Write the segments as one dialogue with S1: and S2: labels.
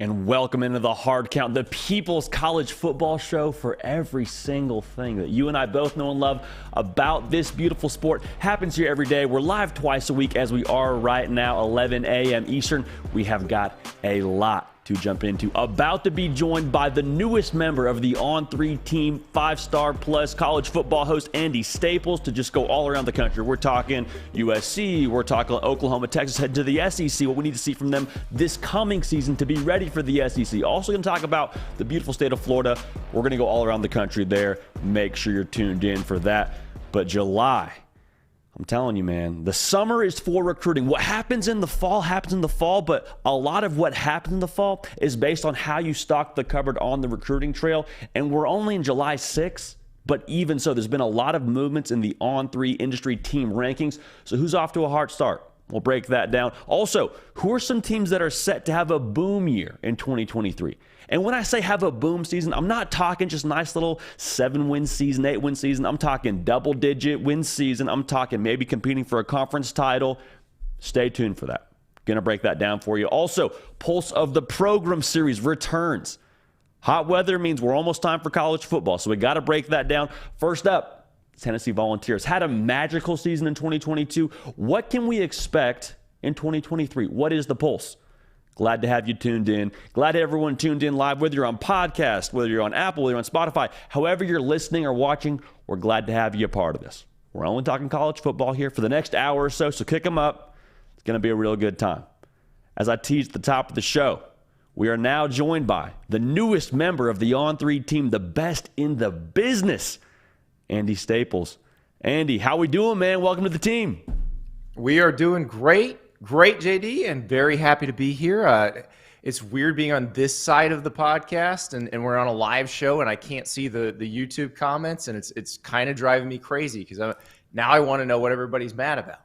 S1: And welcome into the Hard Count, the People's College Football Show for every single thing that you and I both know and love about this beautiful sport. Happens here every day. We're live twice a week as we are right now, 11 a.m. Eastern. We have got a lot to jump into. About to be joined by the newest member of the On3 team, 5-star plus college football host Andy Staples, to just go all around the country. We're talking USC, we're talking Oklahoma, Texas, head to the SEC, what we need to see from them this coming season to be ready for the SEC. Also going to talk about the beautiful state of Florida. We're going to go all around the country there. Make sure you're tuned in for that. But July, I'm telling you, man, the summer is for recruiting. What happens in the fall happens in the fall, but a lot of what happens in the fall is based on how you stock the cupboard on the recruiting trail. And we're only in July 6th, but even so, there's been a lot of movements in the On3 industry team rankings. So who's off to a hard start? We'll break that down. Also, who are some teams that are set to have a boom year in 2023? And when I say have a boom season, I'm not talking just nice little 7-win season, 8-win season. I'm talking double-digit win season. I'm talking maybe competing for a conference title. Stay tuned for that. Going to break that down for you. Also, Pulse of the Program series returns. Hot weather means we're almost time for college football, so we got to break that down. First up, Tennessee Volunteers had a magical season in 2022. What can we expect in 2023? What is the Pulse? Glad to have you tuned in. Glad everyone tuned in live, whether you're on podcast, whether you're on Apple, whether you're on Spotify, however you're listening or watching, we're glad to have you a part of this. We're only talking college football here for the next hour or so kick them up. It's going to be a real good time. As I teased at the top of the show, we are now joined by the newest member of the On3 team, the best in the business, Andy Staples. Andy, how we doing, man? Welcome to the team.
S2: We are doing great. Great, JD, and very happy to be here. It's weird being on this side of the podcast, and we're on a live show, and I can't see the YouTube comments, and it's kind of driving me crazy because now I want to know what everybody's mad about.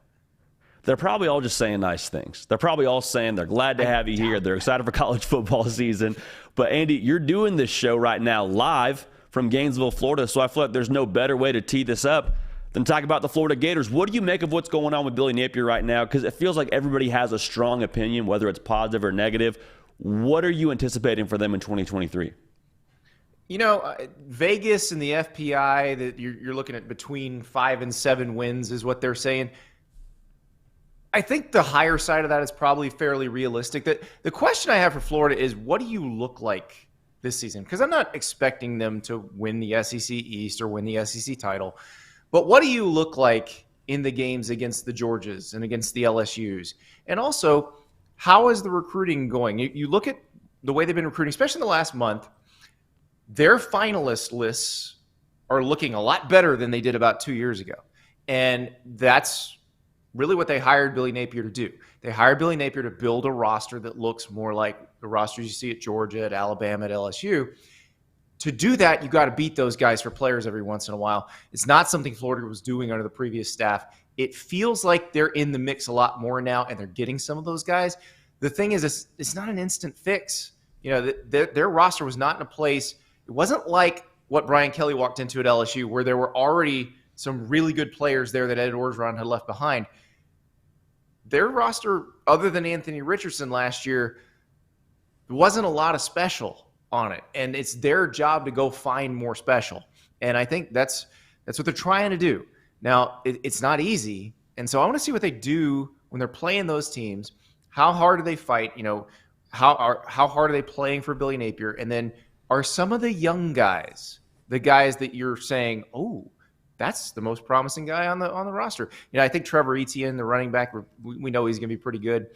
S1: They're probably all just saying nice things. They're probably all saying they're glad to have you here. They're excited for college football season. But, Andy, you're doing this show right now live from Gainesville, Florida, so I feel like there's no better way to tee this up than talk about the Florida Gators. What do you make of what's going on with Billy Napier right now? Because it feels like everybody has a strong opinion, whether it's positive or negative. What are you anticipating for them in 2023?
S2: You know, Vegas and the FPI, that you're looking at between 5 and 7 wins is what they're saying. I think the higher side of that is probably fairly realistic. The question I have for Florida is, what do you look like this season? Because I'm not expecting them to win the SEC East or win the SEC title. But what do you look like in the games against the Georgias and against the LSUs? And also, how is the recruiting going? You look at the way they've been recruiting, especially in the last month, their finalist lists are looking a lot better than they did about 2 years ago. And that's really what they hired Billy Napier to do. They hired Billy Napier to build a roster that looks more like the rosters you see at Georgia, at Alabama, at LSU. To do that, you got to beat those guys for players every once in a while. It's not something Florida was doing under the previous staff. It feels like they're in the mix a lot more now, and they're getting some of those guys. The thing is, it's not an instant fix. You know, their roster was not in a place. It wasn't like what Brian Kelly walked into at LSU, where there were already some really good players there that Ed Orgeron had left behind. Their roster, other than Anthony Richardson last year, there wasn't a lot of special on it, and it's their job to go find more special. And I think that's what they're trying to do. Now, it's not easy, and so I want to see what they do when they're playing those teams. How hard do they fight? You know, how hard are they playing for Billy Napier? And then are some of the young guys, the guys that you're saying, oh, that's the most promising guy on the roster? You know, I think Trevor Etienne, the running back, we know he's going to be pretty good,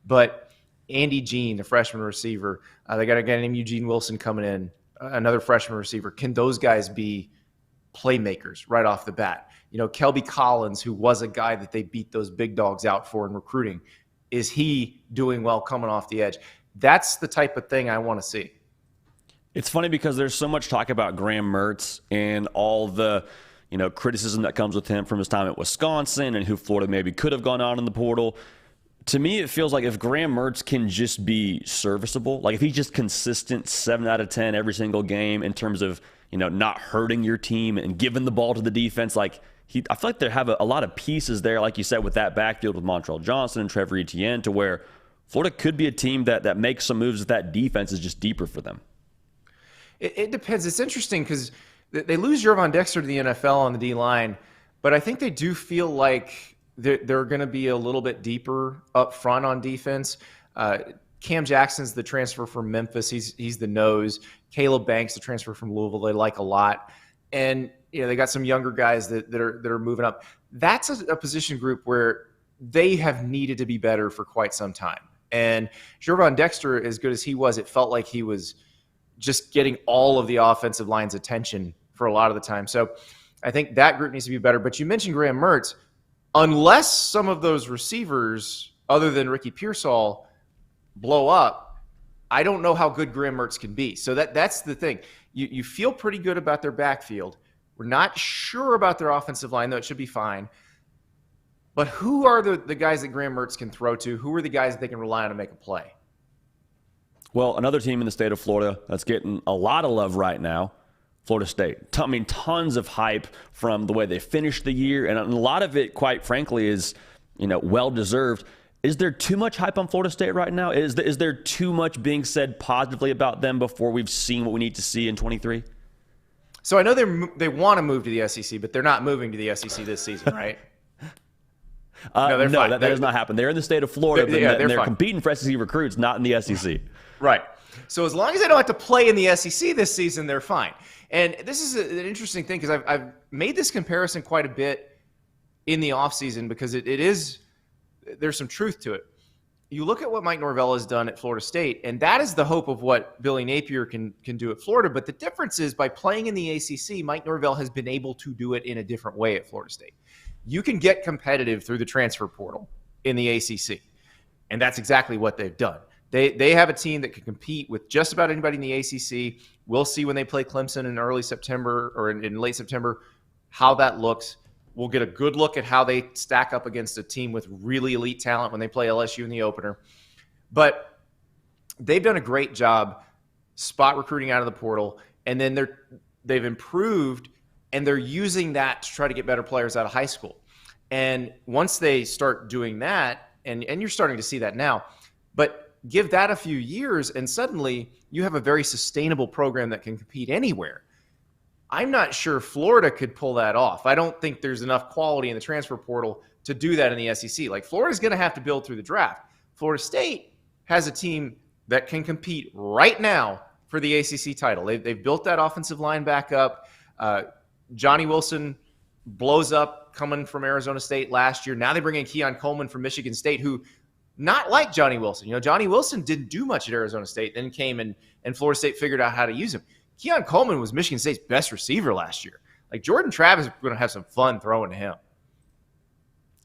S2: but Andy Jean, the freshman receiver. They got a guy named Eugene Wilson coming in, another freshman receiver. Can those guys be playmakers right off the bat? You know, Kelby Collins, who was a guy that they beat those big dogs out for in recruiting, is he doing well coming off the edge? That's the type of thing I want to see.
S1: It's funny because there's so much talk about Graham Mertz and all the, criticism that comes with him from his time at Wisconsin and who Florida maybe could have gone on in the portal. To me, it feels like if Graham Mertz can just be serviceable, like if he's just consistent 7 out of 10 every single game in terms of, not hurting your team and giving the ball to the defense, I feel like they have a lot of pieces there, like you said, with that backfield with Montrell Johnson and Trevor Etienne, to where Florida could be a team that makes some moves if that defense is just deeper for them.
S2: It depends. It's interesting because they lose Gervon Dexter to the NFL on the D-line, but I think they do feel like they're going to be a little bit deeper up front on defense. Cam Jackson's the transfer from Memphis. He's the nose. Caleb Banks, the transfer from Louisville, they like a lot. And they got some younger guys that are moving up. That's a position group where they have needed to be better for quite some time. And Gervon Dexter, as good as he was, it felt like he was just getting all of the offensive line's attention for a lot of the time. So I think that group needs to be better. But you mentioned Graham Mertz. Unless some of those receivers, other than Ricky Pearsall, blow up, I don't know how good Graham Mertz can be. So that's the thing. You feel pretty good about their backfield. We're not sure about their offensive line, though it should be fine. But who are the guys that Graham Mertz can throw to? Who are the guys that they can rely on to make a play?
S1: Well, another team in the state of Florida that's getting a lot of love right now, Florida State. I mean, tons of hype from the way they finished the year, and a lot of it, quite frankly, is well-deserved. Is there too much hype on Florida State right now? Is there too much being said positively about them before we've seen what we need to see in 23?
S2: So I know they want to move to the SEC, but they're not moving to the SEC this season, right?
S1: No, that does not happen. They're in the state of Florida, they're competing for SEC recruits, not in the SEC.
S2: Right. So as long as they don't have to play in the SEC this season, they're fine. And this is an interesting thing because I've made this comparison quite a bit in the offseason because there's some truth to it. You look at what Mike Norvell has done at Florida State, and that is the hope of what Billy Napier can do at Florida. But the difference is by playing in the ACC, Mike Norvell has been able to do it in a different way at Florida State. You can get competitive through the transfer portal in the ACC, and that's exactly what they've done. They have a team that can compete with just about anybody in the ACC. We'll see when they play Clemson in early September or in late September how that looks. We'll get a good look at how they stack up against a team with really elite talent when they play LSU in the opener. But they've done a great job spot recruiting out of the portal, and then they've improved, and they're using that to try to get better players out of high school. And once they start doing that, and you're starting to see that now, but give that a few years, and suddenly you have a very sustainable program that can compete anywhere. I'm not sure Florida could pull that off. I don't think there's enough quality in the transfer portal to do that in the SEC. Like, Florida's going to have to build through the draft. Florida State has a team that can compete right now for the ACC title. They've built that offensive line back up. Johnny Wilson blows up coming from Arizona State last year. Now they bring in Keon Coleman from Michigan State, who not like Johnny Wilson. Johnny Wilson didn't do much at Arizona State, then came and Florida State figured out how to use him. Keon Coleman was Michigan State's best receiver last year. Like, Jordan Travis is going to have some fun throwing to him.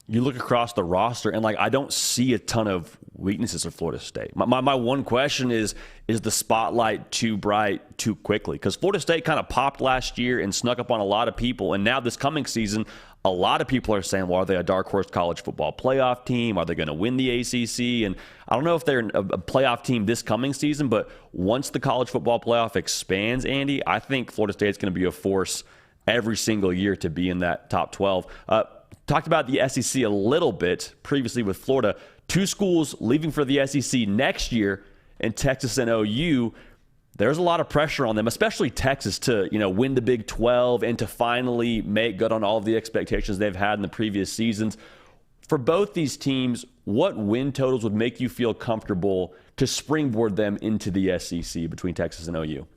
S1: You look across the roster, and I don't see a ton of weaknesses for Florida State. My one question is the spotlight too bright too quickly? Because Florida State kind of popped last year and snuck up on a lot of people, and now this coming season, a lot of people are saying, well, are they a dark horse college football playoff team? Are they going to win the ACC? And I don't know if they're a playoff team this coming season, but once the college football playoff expands, Andy, I think Florida State's going to be a force every single year to be in that top 12. Talked about the SEC a little bit previously with Florida. Two schools leaving for the SEC next year in Texas and OU. There's a lot of pressure on them, especially Texas, to win the Big 12 and to finally make good on all of the expectations they've had in the previous seasons. For both these teams, what win totals would make you feel comfortable to springboard them into the SEC between Texas and OU?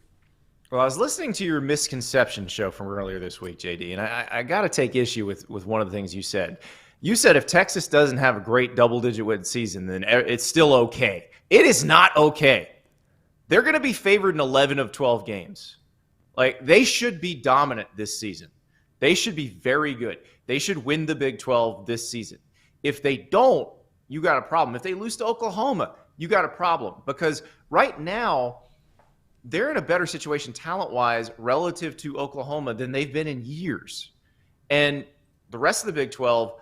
S2: Well, I was listening to your misconception show from earlier this week, JD, and I got to take issue with one of the things you said. You said if Texas doesn't have a great double-digit win season, then it's still okay. It is not okay. They're going to be favored in 11 of 12 games. Like, they should be dominant this season. They should be very good. They should win the Big 12 this season. If they don't, you got a problem. If they lose to Oklahoma, you got a problem. Because right now, they're in a better situation talent-wise relative to Oklahoma than they've been in years. And the rest of the Big 12,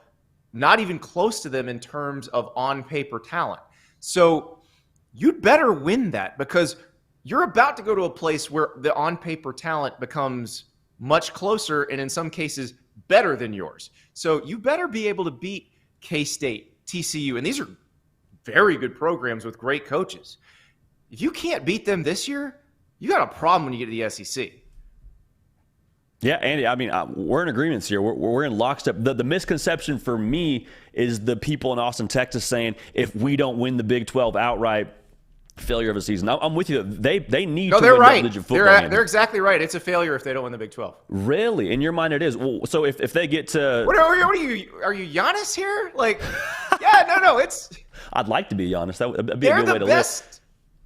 S2: not even close to them in terms of on-paper talent. So you'd better win that because you're about to go to a place where the on-paper talent becomes much closer and in some cases better than yours. So you better be able to beat K-State, TCU, and these are very good programs with great coaches. If you can't beat them this year, you got a problem when you get to the SEC.
S1: Yeah, Andy, I mean, we're in agreement here. We're in lockstep. The misconception for me is the people in Austin, Texas saying, if we don't win the Big 12 outright, failure of a season. I'm with you. They need to win double-digit football.
S2: They're exactly right. It's a failure if they don't win the Big 12.
S1: Really? In your mind it is? Well, so if they get to...
S2: What are you Giannis here? Like, yeah, no, it's...
S1: I'd like to be Giannis. That would be a good way to live.
S2: They're the best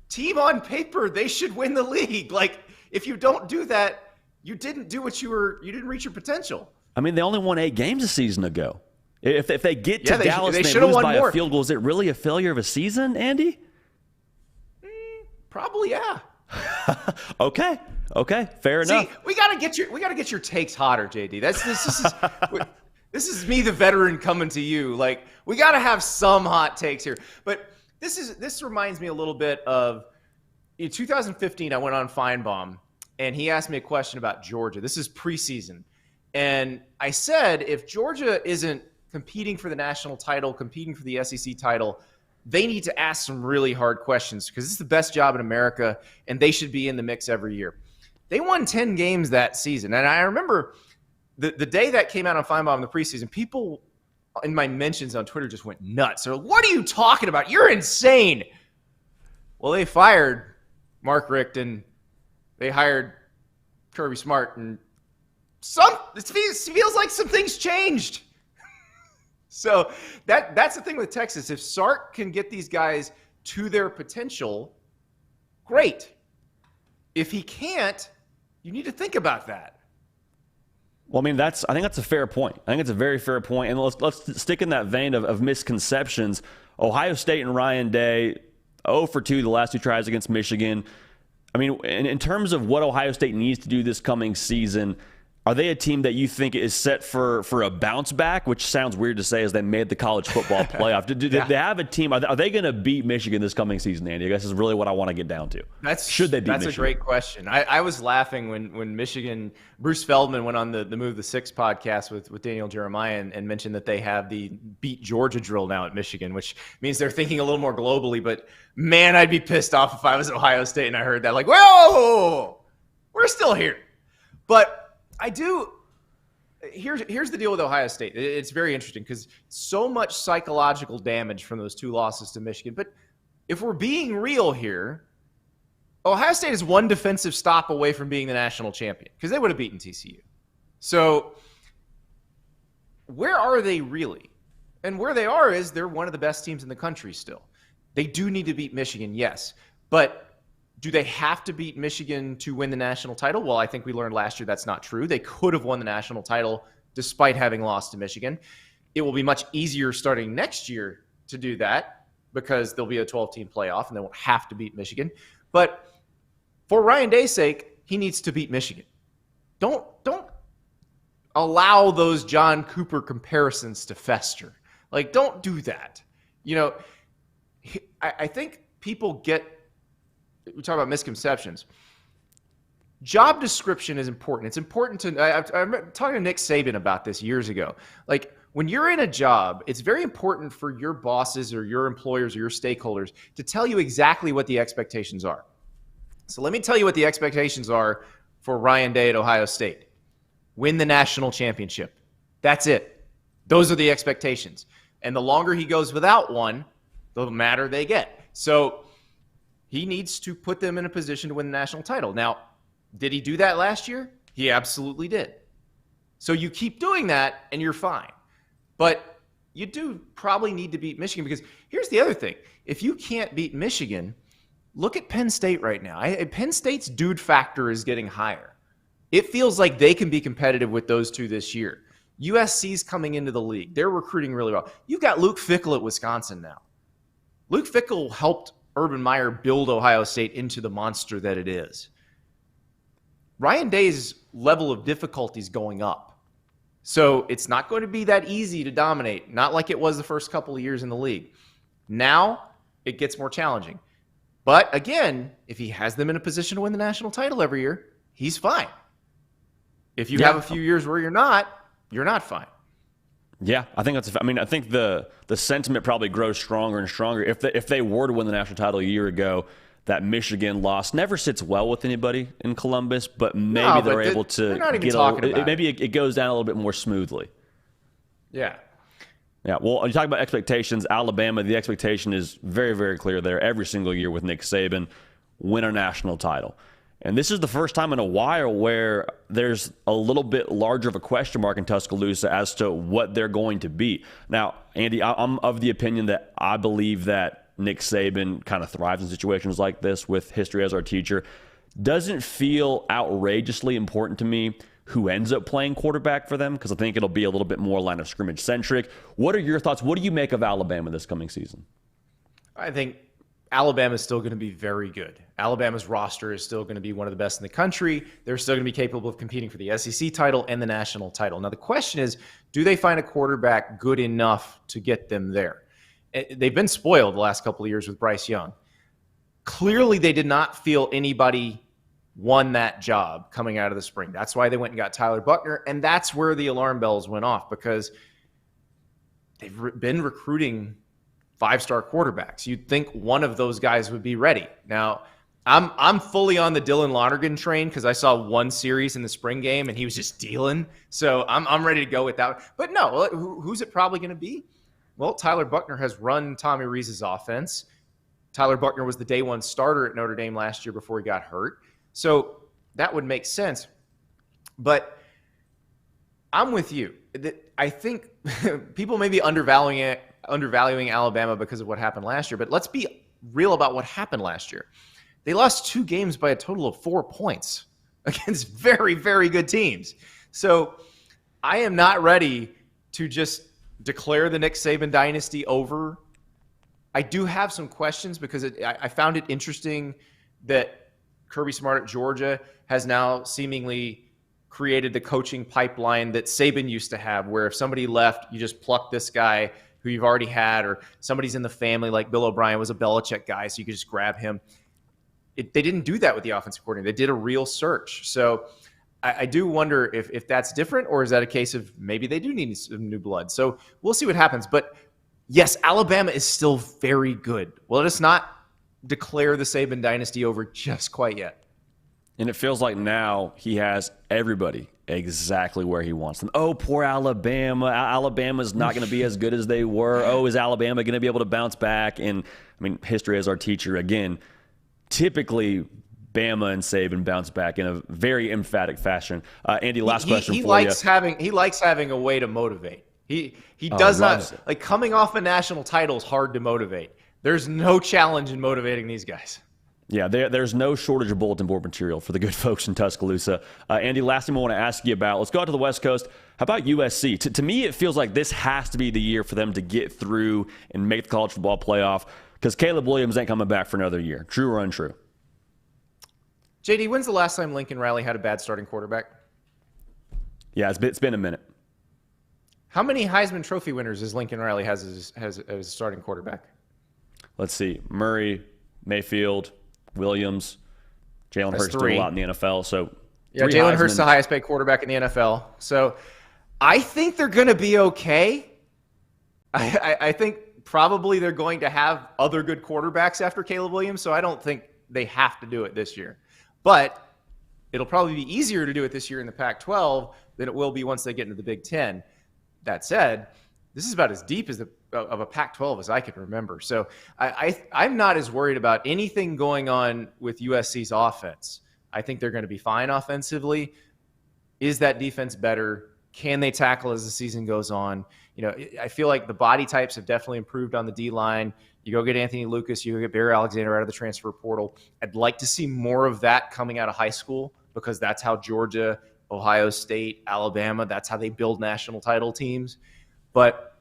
S2: team on paper. They should win the league. Like, if you don't do that, you didn't do what you didn't reach your potential.
S1: I mean, they only won 8 games a season ago. If they get to Dallas and they lose by a field goal, is it really a failure of a season, Andy?
S2: Probably, yeah.
S1: Okay, fair enough.
S2: See, we gotta get your takes hotter, JD. This is me, the veteran, coming to you. Like, we gotta have some hot takes here. But this reminds me a little bit of in 2015. I went on Feinbaum, and he asked me a question about Georgia. This is preseason, and I said if Georgia isn't competing for the national title, competing for the SEC title, they need to ask some really hard questions because this is the best job in America, and they should be in the mix every year. They won 10 games that season, and I remember the day that came out on Feinbaum in the preseason, people in my mentions on Twitter just went nuts. They're like, what are you talking about? You're insane. Well, they fired Mark Richt, they hired Kirby Smart, and it feels like some things changed. So that's the thing with Texas. If Sark can get these guys to their potential, great. If he can't, you need to think about that.
S1: Well, I mean, I think that's a fair point. I think it's a very fair point. And let's stick in that vein of misconceptions. Ohio State and Ryan Day, 0 for 2 the last 2 tries against Michigan. I mean, in terms of what Ohio State needs to do this coming season, are they a team that you think is set for a bounce back, which sounds weird to say as they made the college football playoff? Do they have a team? Are they going to beat Michigan this coming season, Andy? I guess is really what I want to get down to. Should they beat Michigan?
S2: That's a great question. I was laughing when Michigan, Bruce Feldman went on the Move the Six podcast with Daniel Jeremiah and mentioned that they have the beat Georgia drill now at Michigan, which means they're thinking a little more globally. But, man, I'd be pissed off if I was Ohio State and I heard that. Like, whoa, we're still here. But I do. Here's the deal with Ohio State. It's very interesting because so much psychological damage from those 2 losses to Michigan. But if we're being real here, Ohio State is 1 defensive stop away from being the national champion because they would have beaten TCU. So where are they really? And where they are is they're one of the best teams in the country still. They do need to beat Michigan, yes. But do they have to beat Michigan to win the national title? Well, I think we learned last year that's not true. They could have won the national title despite having lost to Michigan. It will be much easier starting next year to do that because there'll be a 12-team playoff and they won't have to beat Michigan. But for Ryan Day's sake, he needs to beat Michigan. Don't allow those John Cooper comparisons to fester. Like, don't do that. You know, I think people get... We talk about misconceptions. Job description is important. It's important to. I'm talking to Nick Saban about this years ago. Like, when you're in a job, it's very important for your bosses or your employers or your stakeholders to tell you exactly what the expectations are. So let me tell you what the expectations are for Ryan Day at Ohio State. Win the national championship. That's it. Those are the expectations. And the longer he goes without one, the madder they get. So he needs to put them in a position to win the national title. Now, did he do that last year? He absolutely did. So you keep doing that, and you're fine. But you do probably need to beat Michigan because here's the other thing. If you can't beat Michigan, look at Penn State right now. Penn State's dude factor is getting higher. It feels like they can be competitive with those 2 this year. USC's coming into the league. They're recruiting really well. You've got Luke Fickell at Wisconsin now. Luke Fickell helped Urban Meyer build Ohio State into the monster that it is. Ryan Day's level of difficulty is going up. So it's not going to be that easy to dominate, not like it was the first couple of years in the league. Now it gets more challenging. But again, if he has them in a position to win the national title every year, he's fine. If you have a few years where you're not fine.
S1: Yeah, I think that's. I mean, I think the sentiment probably grows stronger and stronger. If they were to win the national title a year ago, that Michigan loss never sits well with anybody in Columbus, but maybe they're able to
S2: they're not even
S1: get
S2: talking about
S1: maybe it goes down a little bit more smoothly.
S2: Yeah.
S1: Yeah, well, you talk about expectations. Alabama, the expectation is very, very clear there every single year with Nick Saban, win a national title. And this is the first time in a while where there's a little bit larger of a question mark in Tuscaloosa as to what they're going to be. Now, Andy, I'm of the opinion that I believe that Nick Saban kind of thrives in situations like this with history as our teacher. Doesn't feel outrageously important to me who ends up playing quarterback for them, because I think it'll be a little bit more line of scrimmage centric. What are your thoughts? What do you make of Alabama this coming season?
S2: I think Alabama is still going to be very good. Alabama's roster is still going to be one of the best in the country. They're still going to be capable of competing for the SEC title and the national title. Now, the question is, do they find a quarterback good enough to get them there? They've been spoiled the last couple of years with Bryce Young. Clearly, they did not feel anybody won that job coming out of the spring. That's why they went and got Tyler Buchner, and that's where the alarm bells went off, because they've been recruiting five-star quarterbacks. You'd think one of those guys would be ready. Now, I'm fully on the Dylan Lonergan train because I saw one series in the spring game and he was just dealing. So I'm ready to go with that. But no, who's it probably going to be? Well, Tyler Buchner has run Tommy Rees's offense. Tyler Buchner was the day one starter at Notre Dame last year before he got hurt. So that would make sense. But I'm with you. I think people may be undervaluing Alabama because of what happened last year, but let's be real about what happened last year. They lost 2 games by a total of 4 points against very, very good teams. So I am not ready to just declare the Nick Saban dynasty over. I do have some questions because I found it interesting that Kirby Smart at Georgia has now seemingly created the coaching pipeline that Saban used to have, where if somebody left, you just pluck this guy who you've already had, or somebody's in the family, like Bill O'Brien was a Belichick guy, so you could just grab him. They didn't do that with the offensive coordinator. They did a real search. So I do wonder if that's different, or is that a case of maybe they do need some new blood? So we'll see what happens. But yes, Alabama is still very good. Well, let us not declare the Saban dynasty over just quite yet.
S1: And it feels like now he has everybody exactly where he wants them. Oh, poor Alabama. Alabama's not going to be as good as they were. Oh, is Alabama going to be able to bounce back? And, I mean, history as our teacher, again, typically Bama and Saban bounce back in a very emphatic fashion. Andy, last question for you.
S2: He likes having a way to motivate. He does not – like, coming off a national title is hard to motivate. There's no challenge in motivating these guys.
S1: Yeah, there's no shortage of bulletin board material for the good folks in Tuscaloosa. Andy, last thing I want to ask you about, let's go out to the West Coast. How about USC? To me, it feels like this has to be the year for them to get through and make the college football playoff, because Caleb Williams ain't coming back for another year. True or untrue?
S2: JD, when's the last time Lincoln Riley had a bad starting quarterback?
S1: Yeah, it's been a minute.
S2: How many Heisman Trophy winners does Lincoln Riley has as a starting quarterback?
S1: Let's see. Murray, Mayfield, Williams, Jalen Hurts did a lot in the NFL. So
S2: yeah, Jalen Hurts the highest paid quarterback in the NFL. So I think they're going to be okay. I think probably they're going to have other good quarterbacks after Caleb Williams, so I don't think they have to do it this year. But it'll probably be easier to do it this year in the Pac-12 than it will be once they get into the Big Ten. That said, this is about as deep as of a Pac-12 as I can remember. So I'm not as worried about anything going on with USC's offense. I think they're going to be fine offensively. Is that defense better? Can they tackle as the season goes on? You know, I feel like the body types have definitely improved on the D-line. You go get Anthony Lucas, you go get Barry Alexander out of the transfer portal. I'd like to see more of that coming out of high school, because that's how Georgia, Ohio State, Alabama, that's how they build national title teams. But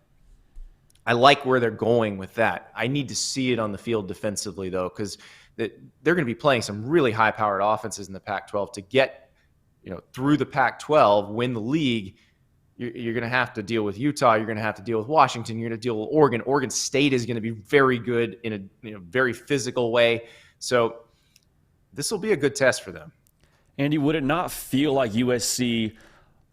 S2: I like where they're going with that. I need to see it on the field defensively, though, because they're going to be playing some really high-powered offenses in the Pac-12 to get, through the Pac-12, win the league. You're going to have to deal with Utah. You're going to have to deal with Washington. You're going to deal with Oregon. Oregon State is going to be very good in a very physical way. So this will be a good test for them.
S1: Andy, would it not feel like USC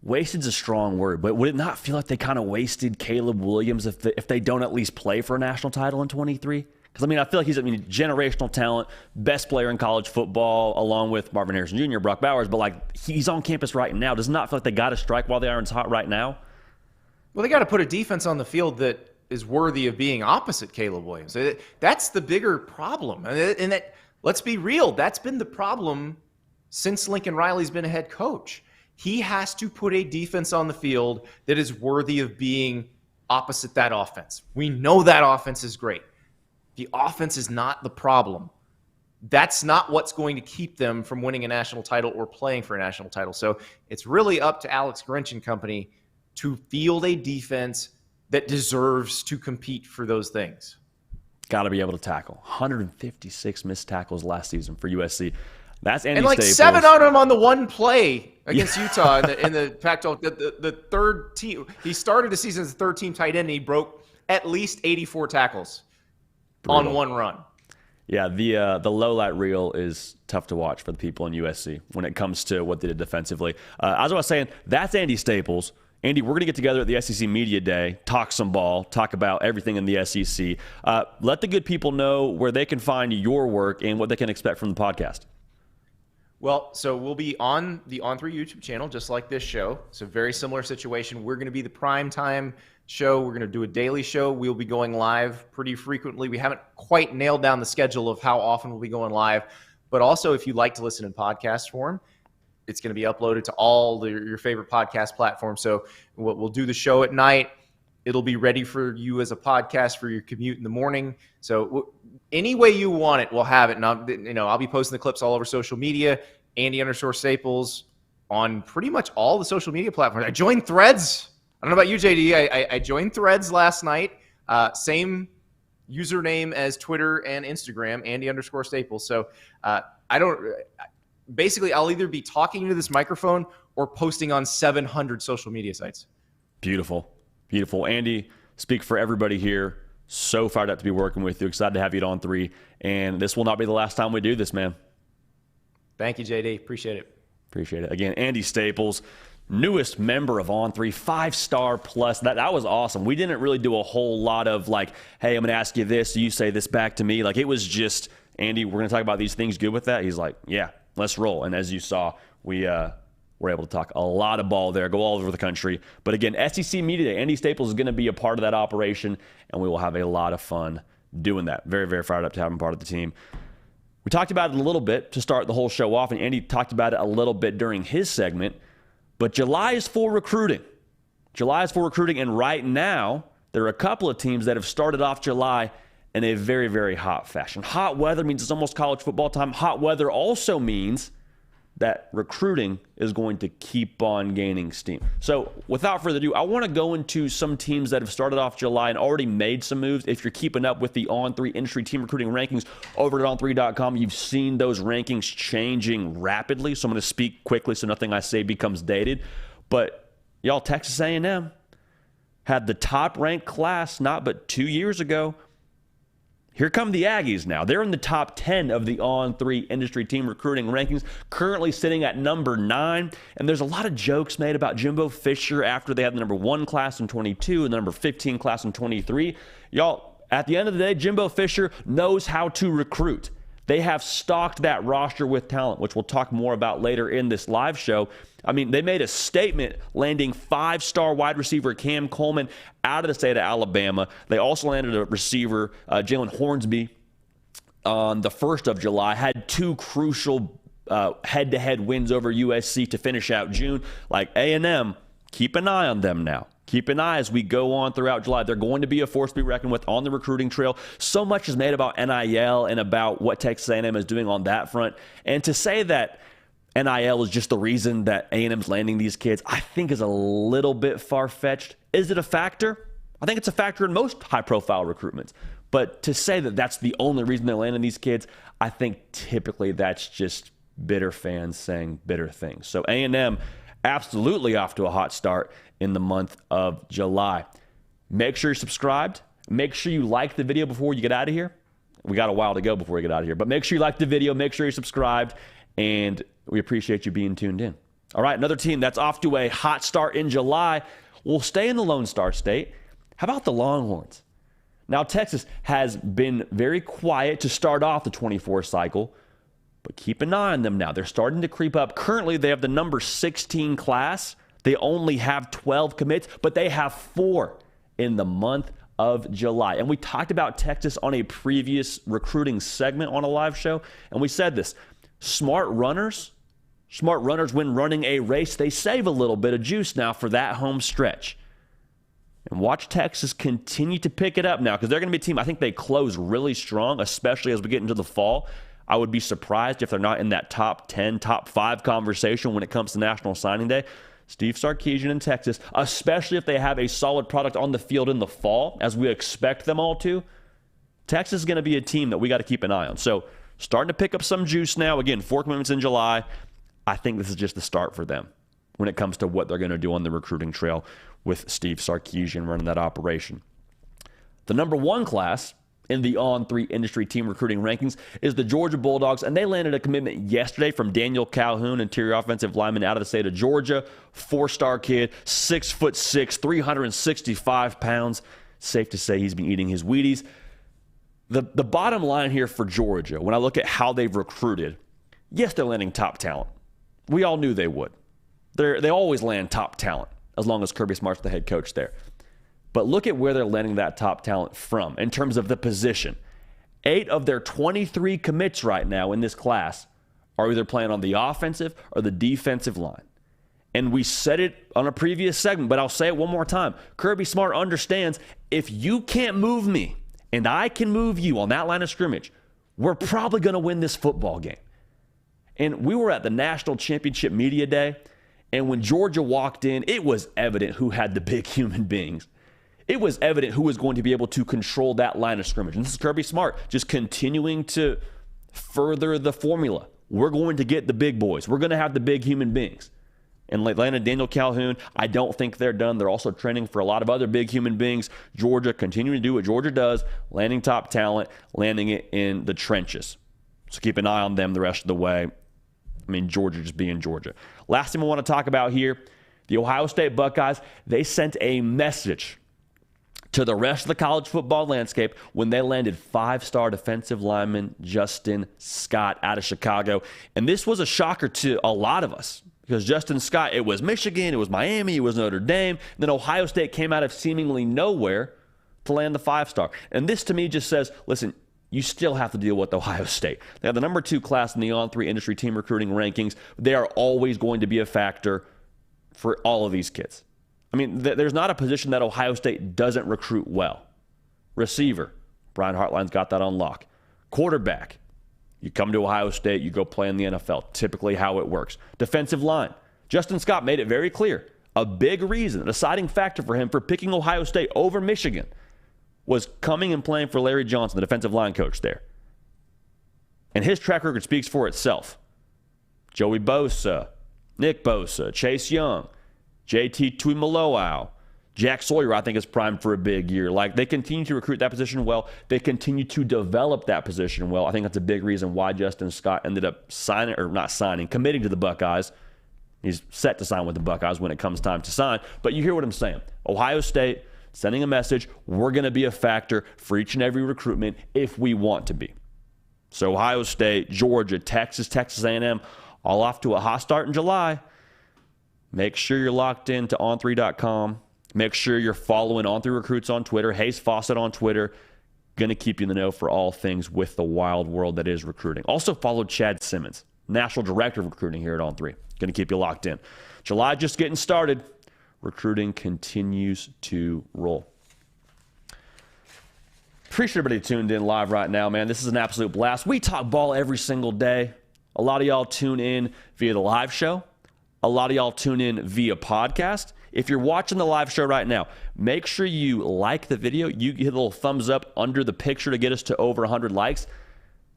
S1: wasted's a strong word, but would it not feel like they kind of wasted Caleb Williams if they don't at least play for a national title in 23? Because, I mean, I feel like he's generational talent, best player in college football, along with Marvin Harrison Jr., Brock Bowers, but, like, he's on campus right now. Does it not feel like they got to strike while the iron's hot right now?
S2: Well, they got to put a defense on the field that is worthy of being opposite Caleb Williams. That's the bigger problem. And that, let's be real, that's been the problem since Lincoln Riley's been a head coach. He has to put a defense on the field that is worthy of being opposite that offense. We know that offense is great. The offense is not the problem. That's not what's going to keep them from winning a national title or playing for a national title. So it's really up to Alex Grinch and company to field a defense that deserves to compete for those things.
S1: Got to be able to tackle. 156 missed tackles last season for USC. That's Andy
S2: and like
S1: Staples.
S2: 7 on them on the one play against Utah in the Pac-12. The third team. He started the season as the third-team tight end, and he broke at least 84 tackles on one run.
S1: Yeah, the low-light reel is tough to watch for the people in USC when it comes to what they did defensively. As I was saying, that's Andy Staples. Andy, we're going to get together at the SEC Media Day, talk some ball, talk about everything in the SEC. Let the good people know where they can find your work and what they can expect from the podcast.
S2: Well, so we'll be on the On3 YouTube channel, just like this show. It's a very similar situation. We're going to be the primetime show. We're going to do a daily show. We'll be going live pretty frequently. We haven't quite nailed down the schedule of how often we'll be going live. But also, if you'd like to listen in podcast form, it's going to be uploaded to all your favorite podcast platforms. So we'll do the show at night. It'll be ready for you as a podcast for your commute in the morning. So any way you want it, we'll have it. And I'll be posting the clips all over social media. Andy_Staples on pretty much all the social media platforms. I joined Threads. I don't know about you, JD. I joined Threads last night. Same username as Twitter and Instagram, Andy_Staples. So basically, I'll either be talking to this microphone or posting on 700 social media sites.
S1: Beautiful. Beautiful. Andy, speak for everybody here. So fired up to be working with you. Excited to have you at On3. And this will not be the last time we do this, man.
S2: Thank you, JD. Appreciate it.
S1: Appreciate it. Again, Andy Staples, newest member of On3, 5-star plus. That was awesome. We didn't really do a whole lot of like, hey, I'm going to ask you this, you say this back to me. Like, it was just, Andy, we're going to talk about these things. Good with that? He's like, yeah, let's roll. And as you saw, we were able to talk a lot of ball there, go all over the country. But again, SEC Media Day, Andy Staples is going to be a part of that operation, and we will have a lot of fun doing that. Very, very fired up to have him part of the team. We talked about it a little bit to start the whole show off, and Andy talked about it a little bit during his segment. But July is for recruiting. July is for recruiting, and right now, there are a couple of teams that have started off July in a very, very hot fashion. Hot weather means it's almost college football time. Hot weather also means that recruiting is going to keep on gaining steam. So without further ado, I want to go into some teams that have started off July and already made some moves. If you're keeping up with the On3 industry team recruiting rankings over at on3.com, you've seen those rankings changing rapidly. So I'm going to speak quickly so nothing I say becomes dated. But y'all, Texas A&M had the top-ranked class not but 2 years ago. Here come the Aggies now. They're in the top 10 of the On3 industry team recruiting rankings, currently sitting at number 9. And there's a lot of jokes made about Jimbo Fisher after they had the number 1 class in 22 and the number 15 class in 23. Y'all, at the end of the day, Jimbo Fisher knows how to recruit. They have stocked that roster with talent, which we'll talk more about later in this live show. I mean, they made a statement landing 5-star wide receiver Cam Coleman out of the state of Alabama. They also landed a receiver, Jalen Hornsby, on the 1st of July. Had 2 crucial head-to-head wins over USC to finish out June. Like A&M, keep an eye on them now. Keep an eye as we go on throughout July. They're going to be a force to be reckoned with on the recruiting trail. So much is made about NIL and about what Texas A&M is doing on that front. And to say that NIL is just the reason that A&M's landing these kids, I think is a little bit far-fetched. Is it a factor? I think it's a factor in most high-profile recruitments. But to say that that's the only reason they're landing these kids, I think typically that's just bitter fans saying bitter things. So A&M absolutely off to a hot start in the month of July. Make sure you're subscribed. Make sure you like the video before you get out of here. We got a while to go before we get out of here. But make sure you like the video. Make sure you're subscribed. And we appreciate you being tuned in. All right, another team that's off to a hot start in July will stay in the Lone Star State. How about the Longhorns? Now, Texas has been very quiet to start off the 24 cycle, but keep an eye on them now. They're starting to creep up. Currently, they have the number 16 class. They only have 12 commits, but they have 4 in the month of July. And we talked about Texas on a previous recruiting segment on a live show, and we said this. Smart runners when running a race, they save a little bit of juice now for that home stretch. And watch Texas continue to pick it up now, because they're going to be a team, I think they close really strong, especially as we get into the fall. I would be surprised if they're not in that top 10, top 5 conversation when it comes to National Signing Day. Steve Sarkisian in Texas, especially if they have a solid product on the field in the fall, as we expect them all to, Texas is going to be a team that we got to keep an eye on. So starting to pick up some juice now. Again, 4 commitments in July. I think this is just the start for them when it comes to what they're going to do on the recruiting trail with Steve Sarkisian running that operation. The number 1 class in the On3 industry team recruiting rankings is the Georgia Bulldogs, and they landed a commitment yesterday from Daniel Calhoun, interior offensive lineman out of the state of Georgia, 4-star kid, 6'6", 365 pounds. Safe to say he's been eating his Wheaties. The bottom line here for Georgia, when I look at how they've recruited, yes, they're landing top talent. We all knew they would. They always land top talent as long as Kirby Smart's the head coach there. But look at where they're landing that top talent from in terms of the position. 8 of their 23 commits right now in this class are either playing on the offensive or the defensive line. And we said it on a previous segment, but I'll say it one more time. Kirby Smart understands if you can't move me and I can move you on that line of scrimmage, we're probably going to win this football game. And we were at the National Championship Media Day, and when Georgia walked in, it was evident who had the big human beings. It was evident who was going to be able to control that line of scrimmage. And this is Kirby Smart just continuing to further the formula. We're going to get the big boys. We're going to have the big human beings. And landed Daniel Calhoun, I don't think they're done. They're also training for a lot of other big human beings. Georgia continuing to do what Georgia does, landing top talent, landing it in the trenches. So keep an eye on them the rest of the way. I mean, Georgia just being Georgia. Last thing we want to talk about here, the Ohio State Buckeyes, they sent a message to the rest of the college football landscape when they landed 5-star defensive lineman Justin Scott out of Chicago. And this was a shocker to a lot of us because Justin Scott, it was Michigan, it was Miami, it was Notre Dame. Then Ohio State came out of seemingly nowhere to land the 5-star. And this to me just says, listen, you still have to deal with Ohio State. They have the number 2 class in the On3 industry team recruiting rankings. They are always going to be a factor for all of these kids. I mean, there's not a position that Ohio State doesn't recruit well. Receiver, Brian Hartline's got that on lock. Quarterback, you come to Ohio State, you go play in the NFL. Typically how it works. Defensive line, Justin Scott made it very clear. A big reason, a deciding factor for him for picking Ohio State over Michigan was coming and playing for Larry Johnson, the defensive line coach there. And his track record speaks for itself. Joey Bosa, Nick Bosa, Chase Young, JT Tuimoloau, Jack Sawyer, I think, is primed for a big year. Like, they continue to recruit that position well. They continue to develop that position well. I think that's a big reason why Justin Scott ended up committing to the Buckeyes. He's set to sign with the Buckeyes when it comes time to sign. But you hear what I'm saying. Ohio State sending a message, we're going to be a factor for each and every recruitment if we want to be. So Ohio State, Georgia, Texas, Texas A&M, all off to a hot start in July. Make sure you're locked in to on3.com. Make sure you're following On3 Recruits on Twitter, Hayes Fawcett on Twitter. Going to keep you in the know for all things with the wild world that is recruiting. Also follow Chad Simmons, National Director of Recruiting here at On3. Going to keep you locked in. July just getting started. Recruiting continues to roll. Appreciate everybody tuned in live right now, man. This is an absolute blast. We talk ball every single day. A lot of y'all tune in via the live show. A lot of y'all tune in via podcast. If you're watching the live show right now, make sure you like the video. You hit a little thumbs up under the picture to get us to over 100 likes.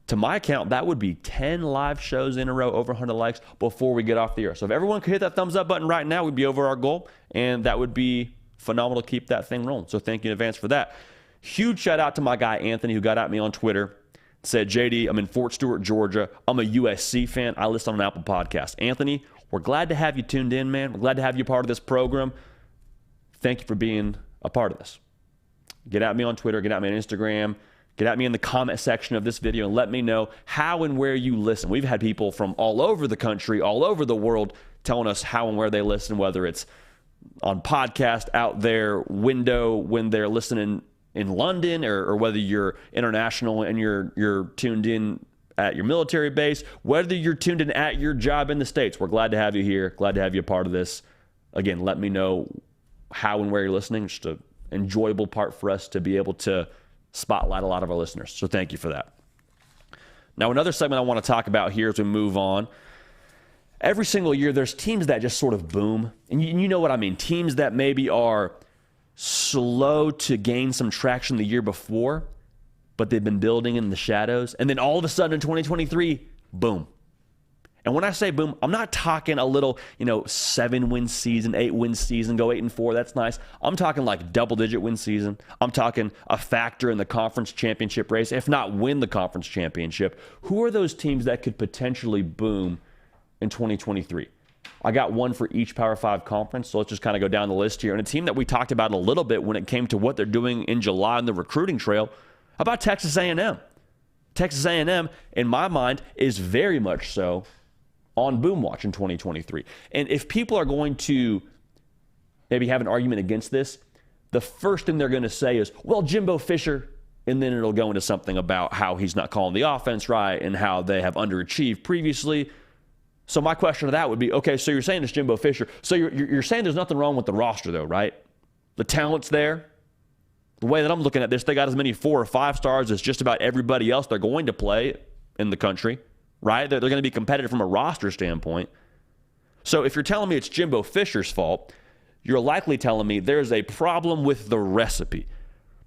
S1: To my account, that would be 10 live shows in a row, over 100 likes before we get off the air. So if everyone could hit that thumbs up button right now, we'd be over our goal, and that would be phenomenal to keep that thing rolling. So thank you in advance for that. Huge shout out to my guy, Anthony, who got at me on Twitter. Said, JD, I'm in Fort Stewart, Georgia. I'm a USC fan. I listen on an Apple podcast. Anthony, We're glad to have you tuned in, man. We're glad to have you part of this program. Thank you for being a part of this. Get at me on Twitter. Get at me on Instagram. Get at me in the comment section of this video and let me know how and where you listen. We've had people from all over the country, all over the world, telling us how and where they listen, whether it's on podcast out their window when they're listening in London, or whether you're international and you're tuned in at your military base, whether you're tuned in at your job in the States. We're glad to have you here. Glad to have you a part of this. Again, let me know how and where you're listening. Just an enjoyable part for us to be able to spotlight a lot of our listeners. So thank you for that. Now, another segment I want to talk about here as we move on. Every single year, there's teams that just sort of boom. And you know what I mean. Teams that maybe are slow to gain some traction the year before, but they've been building in the shadows. And then all of a sudden in 2023, boom. And when I say boom, I'm not talking a little, 7-win season, 8-win season, go 8-4. That's nice. I'm talking like double-digit win season. I'm talking a factor in the conference championship race, if not win the conference championship. Who are those teams that could potentially boom in 2023? I got one for each Power 5 conference, so let's just kind of go down the list here. And a team that we talked about a little bit when it came to what they're doing in July on the recruiting trail, how about Texas A&M? Texas A&M, in my mind, is very much so on boom watch in 2023. And if people are going to maybe have an argument against this, the first thing they're going to say is, well, Jimbo Fisher, and then it'll go into something about how he's not calling the offense right and how they have underachieved previously. So my question to that would be, okay, so you're saying it's Jimbo Fisher. So you're saying there's nothing wrong with the roster, though, right? The talent's there. The way that I'm looking at this, they got as many 4 or 5 stars as just about everybody else they're going to play in the country, right? They're going to be competitive from a roster standpoint. So if you're telling me it's Jimbo Fisher's fault, you're likely telling me there's a problem with the recipe,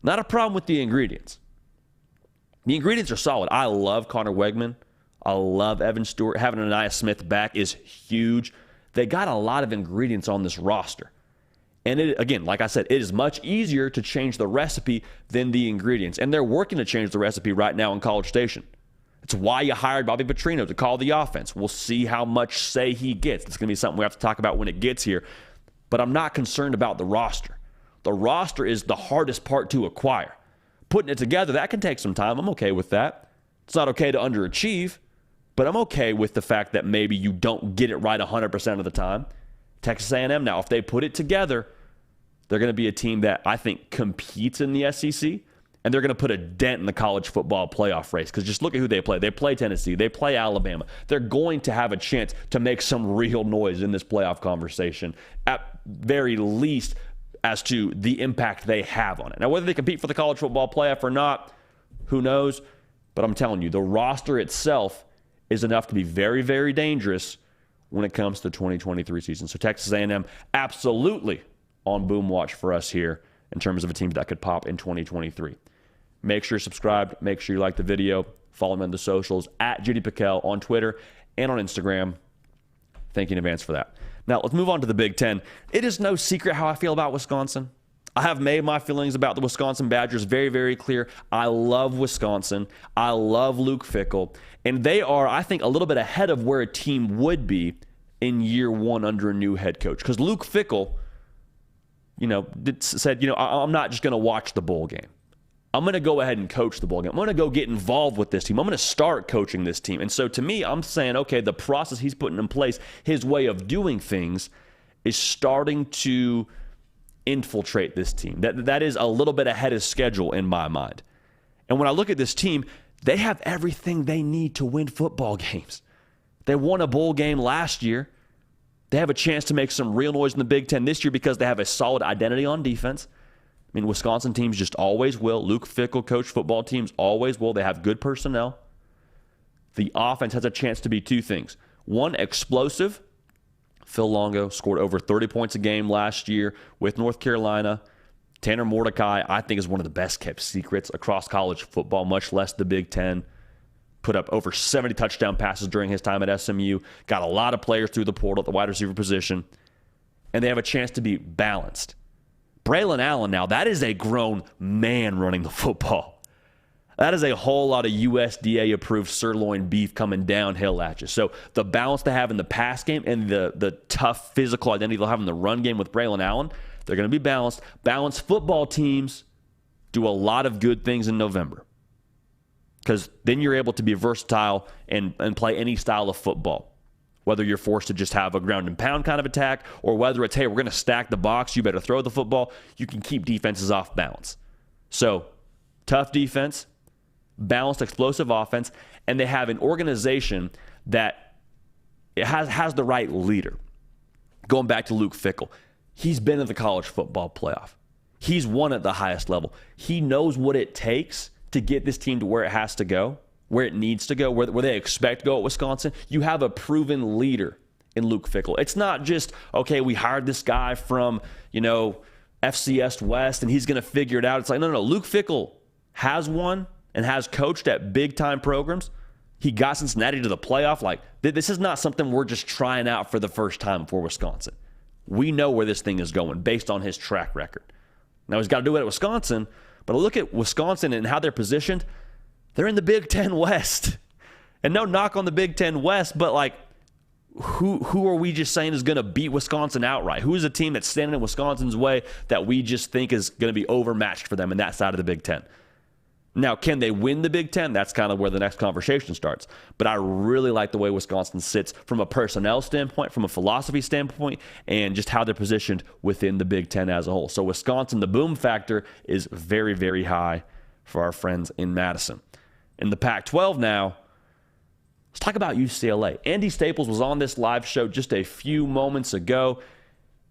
S1: not a problem with the ingredients. The ingredients are solid. I love Connor Wegman. I love Evan Stewart. Having Anaya Smith back is huge. They got a lot of ingredients on this roster. And it, again, like I said, it is much easier to change the recipe than the ingredients. And they're working to change the recipe right now in College Station. It's why you hired Bobby Petrino to call the offense. We'll see how much say he gets. It's going to be something we have to talk about when it gets here. But I'm not concerned about the roster. The roster is the hardest part to acquire. Putting it together, that can take some time. I'm okay with that. It's not okay to underachieve, but I'm okay with the fact that maybe you don't get it right 100% of the time. Texas A&M now, if they put it together, they're going to be a team that I think competes in the SEC, and they're going to put a dent in the college football playoff race. Because just look at who they play. They play Tennessee. They play Alabama. They're going to have a chance to make some real noise in this playoff conversation, at very least as to the impact they have on it. Now, whether they compete for the college football playoff or not, who knows? But I'm telling you, the roster itself is enough to be very, very dangerous when it comes to the 2023 season. So Texas A&M absolutely on boom watch for us here in terms of a team that could pop in 2023. Make sure you're subscribed. Make sure you like the video. Follow me on the socials at Judy Piquel on Twitter and on Instagram. Thank you in advance for that. Now, let's move on to the Big Ten. It is no secret how I feel about Wisconsin. I have made my feelings about the Wisconsin Badgers very, very clear. I love Wisconsin. I love Luke Fickell. And they are, I think, a little bit ahead of where a team would be in year one under a new head coach. Because Luke Fickell, said, I'm not just going to watch the bowl game. I'm going to go ahead and coach the bowl game. I'm going to go get involved with this team. I'm going to start coaching this team. And so to me, I'm saying, okay, the process he's putting in place, his way of doing things is starting to infiltrate this team. That is a little bit ahead of schedule in my mind. And when I look at this team, they have everything they need to win football games. They won a bowl game last year. They have a chance to make some real noise in the Big Ten this year because they have a solid identity on defense. I mean, Wisconsin teams just always will. Luke Fickell coach football teams always will. They have good personnel. The offense has a chance to be two things. One, explosive. Phil Longo scored over 30 points a game last year with North Carolina. Tanner Mordecai, I think, is one of the best-kept secrets across college football, much less the Big Ten. Put up over 70 touchdown passes during his time at SMU. Got a lot of players through the portal at the wide receiver position. And they have a chance to be balanced. Braylon Allen now, that is a grown man running the football. That is a whole lot of USDA-approved sirloin beef coming downhill at you. So the balance they have in the pass game and the tough physical identity they'll have in the run game with Braylon Allen, they're going to be balanced. Balanced football teams do a lot of good things in November because then you're able to be versatile and play any style of football, whether you're forced to just have a ground and pound kind of attack or whether it's, hey, we're going to stack the box, you better throw the football. You can keep defenses off balance. So tough defense, balanced, explosive offense, and they have an organization that it has the right leader. Going back to Luke Fickell, he's been in the college football playoff. He's won at the highest level. He knows what it takes to get this team to where it has to go, where it needs to go, where they expect to go at Wisconsin. You have a proven leader in Luke Fickell. It's not just, okay, we hired this guy from, FCS West and he's going to figure it out. It's like, no. Luke Fickell has won and has coached at big-time programs. He got Cincinnati to the playoff. Like, this is not something we're just trying out for the first time for Wisconsin. We know where this thing is going based on his track record. Now, he's got to do it at Wisconsin, but look at Wisconsin and how they're positioned. They're in the Big Ten West. And no knock on the Big Ten West, but, like, who are we just saying is going to beat Wisconsin outright? Who is a team that's standing in Wisconsin's way that we just think is going to be overmatched for them in that side of the Big Ten? Now, can they win the Big Ten? That's kind of where the next conversation starts. But I really like the way Wisconsin sits from a personnel standpoint, from a philosophy standpoint, and just how they're positioned within the Big Ten as a whole. So Wisconsin, the boom factor is very, very high for our friends in Madison. In the Pac-12 now, let's talk about UCLA. Andy Staples was on this live show just a few moments ago,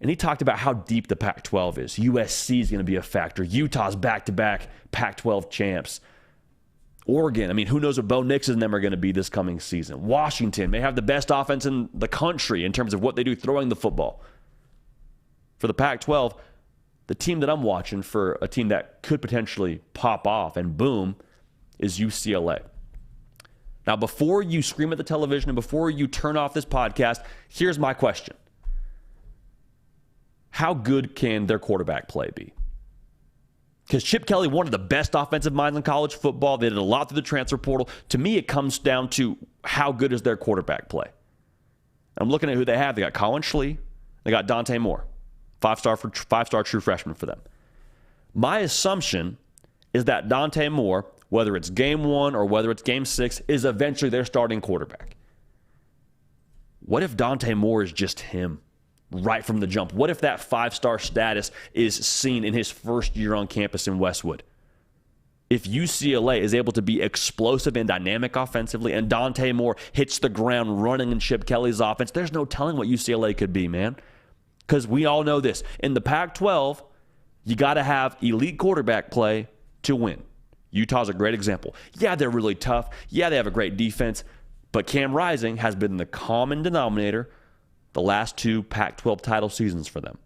S1: and he talked about how deep the Pac-12 is. USC is going to be a factor. Utah's back-to-back Pac-12 champs. Oregon, who knows what Bo Nix and them are going to be this coming season. Washington may have the best offense in the country in terms of what they do throwing the football. For the Pac-12, the team that I'm watching for a team that could potentially pop off and boom is UCLA. Now, before you scream at the television and before you turn off this podcast, here's my question. How good can their quarterback play be? Because Chip Kelly, one of the best offensive minds in college football, they did a lot through the transfer portal. To me, it comes down to how good is their quarterback play. I'm looking at who they have. They got Colin Schlee. They got Dante Moore, five-star true freshman for them. My assumption is that Dante Moore, whether it's game 1 or whether it's game 6, is eventually their starting quarterback. What if Dante Moore is just him right from the jump? What if that 5-star status is seen in his first year on campus in Westwood? If UCLA is able to be explosive and dynamic offensively and Dante Moore hits the ground running in Chip Kelly's offense, there's no telling what UCLA could be, man. Because we all know this. In the Pac-12, you got to have elite quarterback play to win. Utah's a great example. Yeah, they're really tough. Yeah, they have a great defense. But Cam Rising has been the common denominator the last 2 Pac-12 title seasons for them.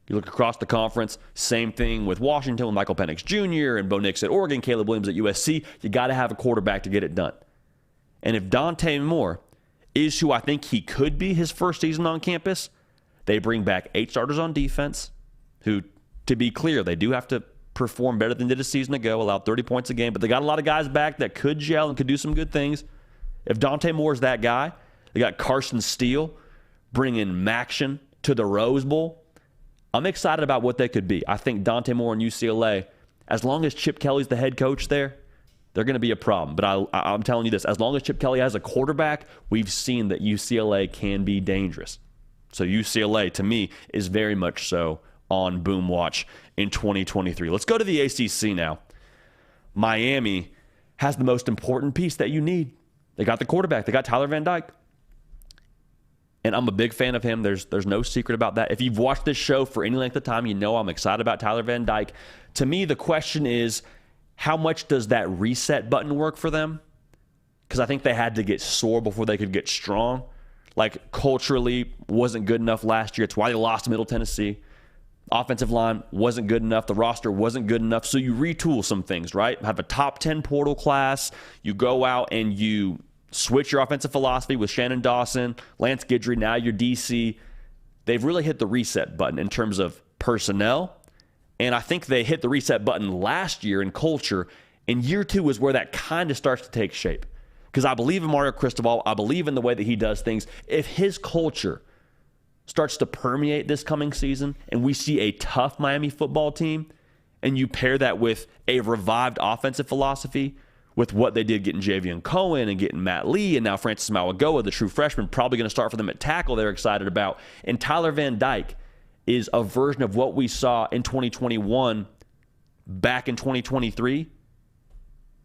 S1: You look across the conference, same thing with Washington with Michael Penix Jr. and Bo Nix at Oregon, Caleb Williams at USC. You got to have a quarterback to get it done. And if Dante Moore is who I think he could be his first season on campus, they bring back 8 starters on defense who, to be clear, they do have to perform better than they did a season ago, allowed 30 points a game, but they got a lot of guys back that could gel and could do some good things. If Dante Moore's that guy, they got Carson Steele bringing Maction to the Rose Bowl. I'm excited about what they could be. I think Dante Moore and UCLA, as long as Chip Kelly's the head coach there, they're going to be a problem. But I'm telling you this, as long as Chip Kelly has a quarterback, we've seen that UCLA can be dangerous. So UCLA, to me, is very much so on boom watch in 2023. Let's go to the ACC now. Miami has the most important piece that you need. They got the quarterback. They got Tyler Van Dyke. And I'm a big fan of him. There's no secret about that. If you've watched this show for any length of time, you know I'm excited about Tyler Van Dyke. To me, the question is, how much does that reset button work for them? Because I think they had to get sore before they could get strong. Like, culturally, wasn't good enough last year. It's why they lost to Middle Tennessee. Offensive line wasn't good enough. The roster wasn't good enough. So you retool some things, right? Have a top 10 portal class. You go out and you switch your offensive philosophy with Shannon Dawson, Lance Guidry, now your DC. They've really hit the reset button in terms of personnel. And I think they hit the reset button last year in culture And year 2 is where that kind of starts to take shape. Because I believe in Mario Cristobal. I believe in the way that he does things. If his culture starts to permeate this coming season and we see a tough Miami football team, and you pair that with a revived offensive philosophy, with what they did getting Javion Cohen and getting Matt Lee and now Francis Mauigoa, the true freshman, probably going to start for them at tackle they're excited about. And Tyler Van Dyke is a version of what we saw in 2021 back in 2023.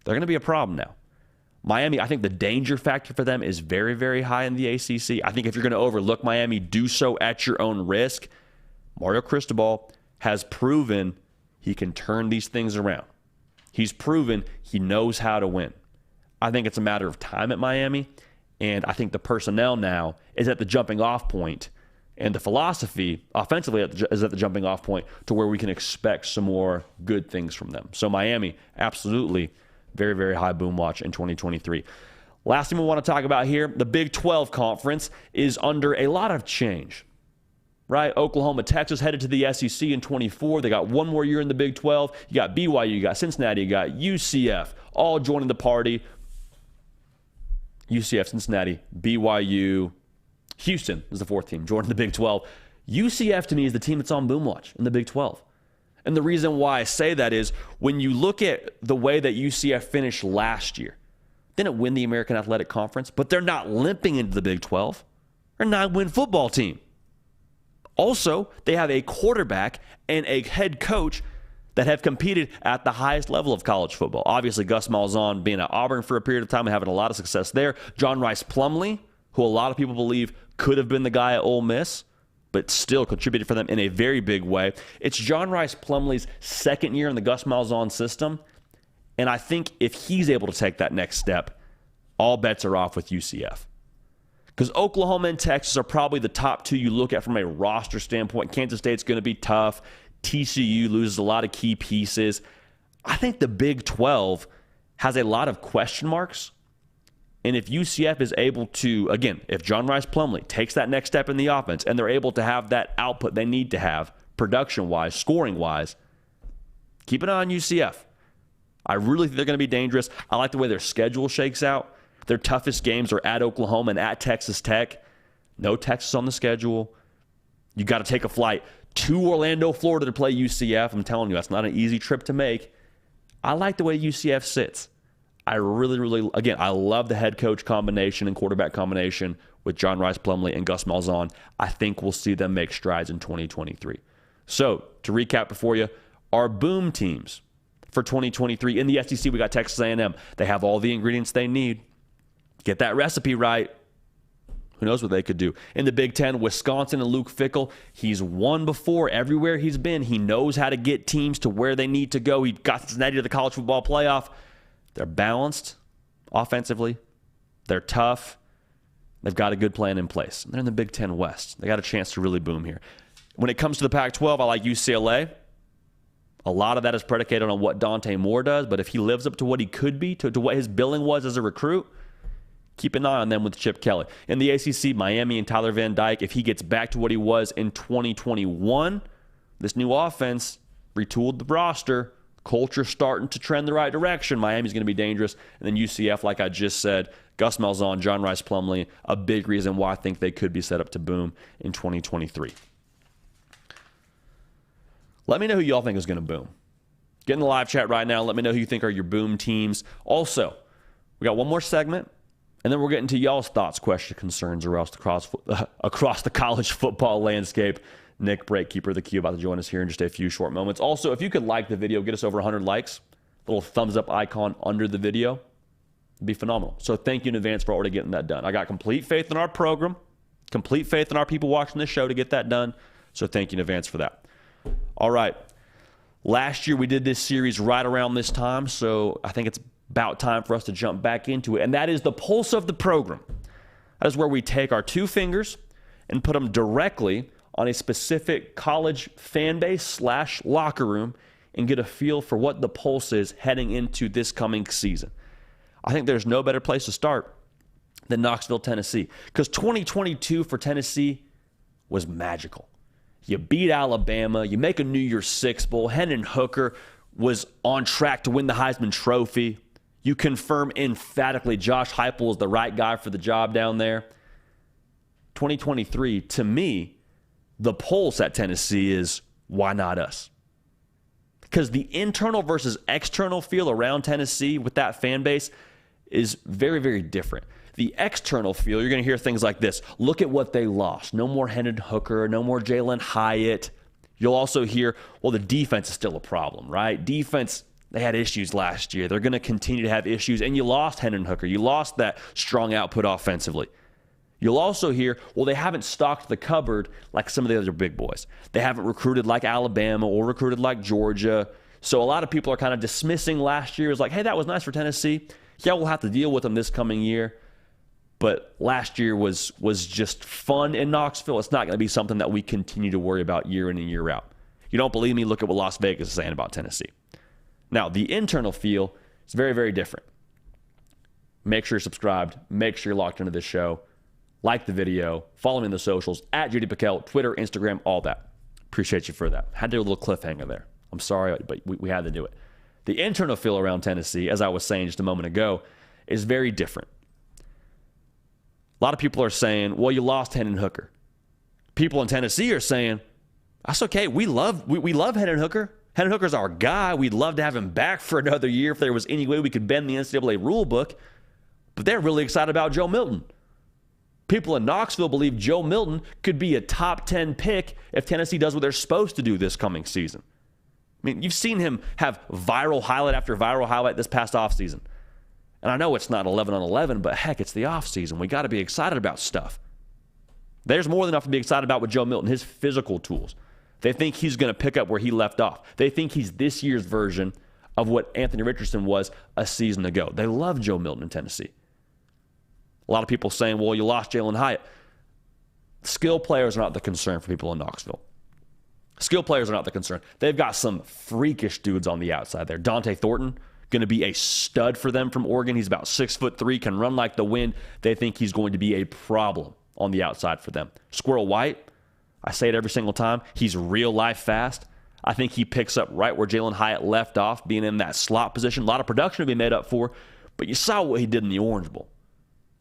S1: They're going to be a problem now. Miami, I think the danger factor for them is very, very high in the ACC. I think if you're going to overlook Miami, do so at your own risk. Mario Cristobal has proven he can turn these things around. He's proven he knows how to win. I think it's a matter of time at Miami, and I think the personnel now is at the jumping off point, and the philosophy offensively is at the jumping off point to where we can expect some more good things from them. So Miami, absolutely very, very high boom watch in 2023. Last thing we want to talk about here, the Big 12 Conference is under a lot of change, right? Oklahoma, Texas headed to the SEC in 24. They got one more year in the Big 12. You got BYU, you got Cincinnati, you got UCF, all joining the party. UCF, Cincinnati, BYU, Houston is the 4th team, joining the Big 12. UCF, to me, is the team that's on boom watch in the Big 12. And the reason why I say that is when you look at the way that UCF finished last year, didn't win the American Athletic Conference, but they're not limping into the Big 12. They're a 9-win football team. Also, they have a quarterback and a head coach that have competed at the highest level of college football. Obviously, Gus Malzahn being at Auburn for a period of time and having a lot of success there. John Rice Plumlee, who a lot of people believe could have been the guy at Ole Miss, but still contributed for them in a very big way. It's John Rice Plumlee's 2nd year in the Gus Malzahn system, and I think if he's able to take that next step, all bets are off with UCF. Because Oklahoma and Texas are probably the top 2 you look at from a roster standpoint. Kansas State's going to be tough. TCU loses a lot of key pieces. I think the Big 12 has a lot of question marks. And if UCF is able to, again, if John Rice Plumlee takes that next step in the offense and they're able to have that output they need to have, production-wise, scoring-wise, keep an eye on UCF. I really think they're going to be dangerous. I like the way their schedule shakes out. Their toughest games are at Oklahoma and at Texas Tech. No Texas on the schedule. You got to take a flight to Orlando, Florida to play UCF. I'm telling you, that's not an easy trip to make. I like the way UCF sits. I really, again, I love the head coach combination and quarterback combination with John Rice Plumlee and Gus Malzahn. I think we'll see them make strides in 2023. So, to recap for you, our boom teams for 2023 in the SEC, we got Texas A&M. They have all the ingredients they need. Get that recipe right. Who knows what they could do. In the Big Ten, Wisconsin and Luke Fickell, he's won before everywhere he's been. He knows how to get teams to where they need to go. He got Cincinnati to the college football playoff. They're balanced offensively. They're tough. They've got a good plan in place. They're in the Big Ten West. They got a chance to really boom here. When it comes to the Pac-12, I like UCLA. A lot of that is predicated on what Dante Moore does, but if he lives up to what he could be, to what his billing was as a recruit, keep an eye on them with Chip Kelly. In the ACC, Miami and Tyler Van Dyke, if he gets back to what he was in 2021, this new offense retooled the roster. Culture starting to trend the right direction. Miami's going to be dangerous. And then UCF, like I just said, Gus Malzahn, John Rice Plumlee, a big reason why I think they could be set up to boom in 2023. Let me know who y'all think is going to boom. Get in the live chat right now. Let me know who you think are your boom teams. Also, we got one more segment, and then we're getting to y'all's thoughts, questions, concerns across the college football landscape. Nick, Breakkeeper of the Q, about to join us here in just a few short moments. Also, if you could like the video, get us over 100 likes, little thumbs up icon under the video, it'd be phenomenal. So thank you in advance for already getting that done. I got complete faith in our program, complete faith in our people watching this show to get that done. So thank you in advance for that. All right. Last year we did this series right around this time, so I think it's about time for us to jump back into it. And that is the pulse of the program. That is where we take our two fingers and put them directly on a specific college fan base / locker room and get a feel for what the pulse is heading into this coming season. I think there's no better place to start than Knoxville, Tennessee, because 2022 for Tennessee was magical. You beat Alabama, you make a New Year's Six Bowl, Hendon Hooker was on track to win the Heisman Trophy. You confirm emphatically Josh Heupel is the right guy for the job down there. 2023, to me, the pulse at Tennessee is, why not us? Because the internal versus external feel around Tennessee with that fan base is very, very different. The external feel, you're going to hear things like this. Look at what they lost. No more Hendon Hooker, no more Jalen Hyatt. You'll also hear, well, the defense is still a problem, right? Defense, they had issues last year. They're going to continue to have issues. And you lost Hendon Hooker. You lost that strong output offensively. You'll also hear, well, they haven't stocked the cupboard like some of the other big boys. They haven't recruited like Alabama or recruited like Georgia. So a lot of people are kind of dismissing last year as like, hey, that was nice for Tennessee. Yeah, we'll have to deal with them this coming year. But last year was just fun in Knoxville. It's not going to be something that we continue to worry about year in and year out. You don't believe me? Look at what Las Vegas is saying about Tennessee. Now, the internal feel is very, very different. Make sure you're subscribed. Make sure you're locked into this show. Like the video. Follow me on the socials. At Judy Pickell, Twitter, Instagram, all that. Appreciate you for that. Had to do a little cliffhanger there. I'm sorry, but we had to do it. The internal feel around Tennessee, as I was saying just a moment ago, is very different. A lot of people are saying, well, you lost Hendon Hooker. People in Tennessee are saying, that's okay. We love Hendon Hooker. Hendon Hooker's our guy. We'd love to have him back for another year if there was any way we could bend the NCAA rule book. But they're really excited about Joe Milton. People in Knoxville believe Joe Milton could be a top 10 pick if Tennessee does what they're supposed to do this coming season. I mean, you've seen him have viral highlight after viral highlight this past offseason. And I know it's not 11 on 11, but heck, it's the offseason. We got to be excited about stuff. There's more than enough to be excited about with Joe Milton, his physical tools. They think he's going to pick up where he left off. They think he's this year's version of what Anthony Richardson was a season ago. They love Joe Milton in Tennessee. A lot of people saying, well, you lost Jalen Hyatt. Skill players are not the concern for people in Knoxville. Skill players are not the concern. They've got some freakish dudes on the outside there. Dante Thornton, going to be a stud for them from Oregon. He's about 6'3", can run like the wind. They think he's going to be a problem on the outside for them. Squirrel White, I say it every single time, he's real life fast. I think he picks up right where Jalen Hyatt left off, being in that slot position. A lot of production to be made up for, but you saw what he did in the Orange Bowl.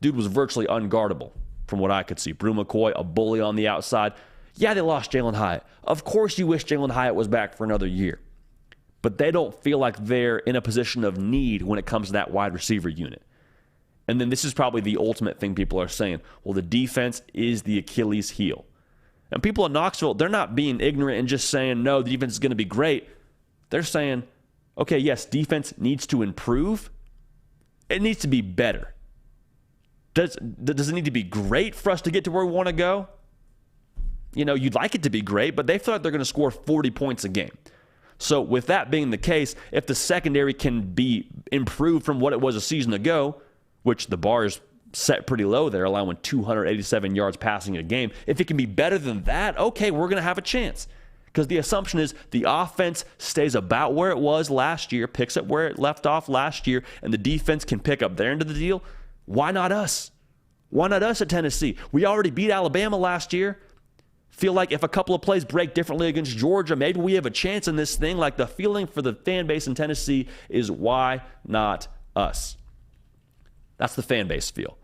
S1: Dude was virtually unguardable from what I could see. Brew McCoy, a bully on the outside. Yeah, they lost Jalen Hyatt. Of course you wish Jalen Hyatt was back for another year. But they don't feel like they're in a position of need when it comes to that wide receiver unit. And then this is probably the ultimate thing people are saying. Well, the defense is the Achilles heel. And people in Knoxville, they're not being ignorant and just saying, no, the defense is going to be great. They're saying, okay, yes, defense needs to improve. It needs to be better. Does it need to be great for us to get to where we want to go? You know, you'd like it to be great, but they feel like they're going to score 40 points a game. So with that being the case, if the secondary can be improved from what it was a season ago, which the bar is set pretty low there, allowing 287 yards passing a game, if it can be better than that, okay, we're going to have a chance. Because the assumption is the offense stays about where it was last year, picks up where it left off last year, and the defense can pick up their end of the deal. Why not us? Why not us at Tennessee? We already beat Alabama last year. Feel like if a couple of plays break differently against Georgia, maybe we have a chance in this thing. Like the feeling for the fan base in Tennessee is why not us? That's the fan base feel.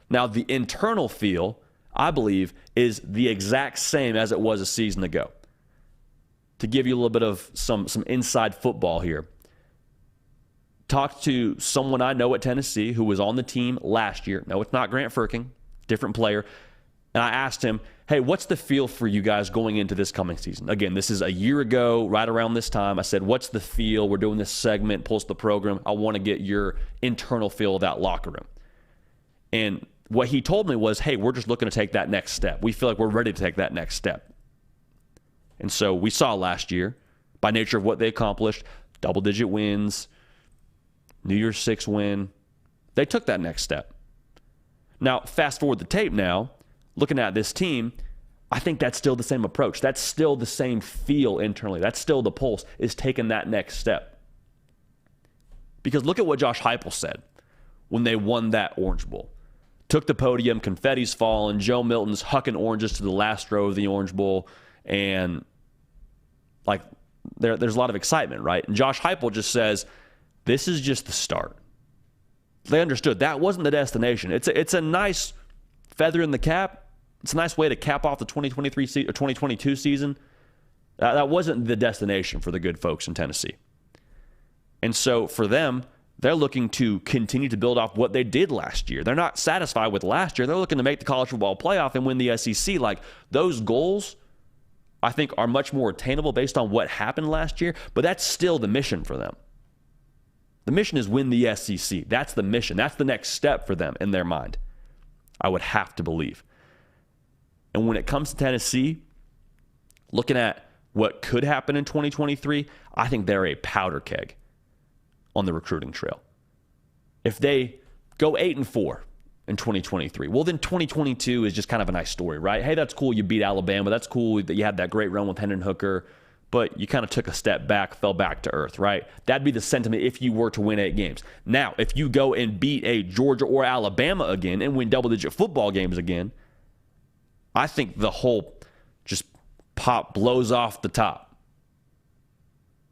S1: Now, the internal feel, I believe, is the exact same as it was a season ago. To give you a little bit of some inside football here, talked to someone I know at Tennessee who was on the team last year. No, it's not Grant Firking, different player. And I asked him, hey, what's the feel for you guys going into this coming season? Again, this is a year ago, right around this time. I said, what's the feel? We're doing this segment, Pulse the Program. I want to get your internal feel of that locker room. And what he told me was, hey, we're just looking to take that next step. We feel like we're ready to take that next step. And so we saw last year, by nature of what they accomplished, double-digit wins, New Year's Six win. They took that next step. Now, fast forward the tape now, looking at this team, I think that's still the same approach. That's still the same feel internally. That's still the pulse, is taking that next step. Because look at what Josh Heupel said when they won that Orange Bowl. Took the podium, confetti's falling, Joe Milton's hucking oranges to the last row of the Orange Bowl, and like there's a lot of excitement, right? And Josh Heupel just says, this is just the start. They understood that wasn't the destination. It's a nice feather in the cap. It's a nice way to cap off the 2022 season. That wasn't the destination for the good folks in Tennessee. And so for them, they're looking to continue to build off what they did last year. They're not satisfied with last year. They're looking to make the college football playoff and win the SEC. Like, those goals, I think, are much more attainable based on what happened last year, but that's still the mission for them. The mission is win the SEC. That's the mission. That's the next step for them in their mind, I would have to believe. And when it comes to Tennessee, looking at what could happen in 2023, I think they're a powder keg on the recruiting trail. If they go 8-4 in 2023, well, then 2022 is just kind of a nice story, right? Hey, that's cool you beat Alabama. That's cool that you had that great run with Hendon Hooker, but you kind of took a step back, fell back to earth, right? That'd be the sentiment if you were to win 8 games. Now, if you go and beat a Georgia or Alabama again and win double-digit football games again, I think the whole just pop blows off the top.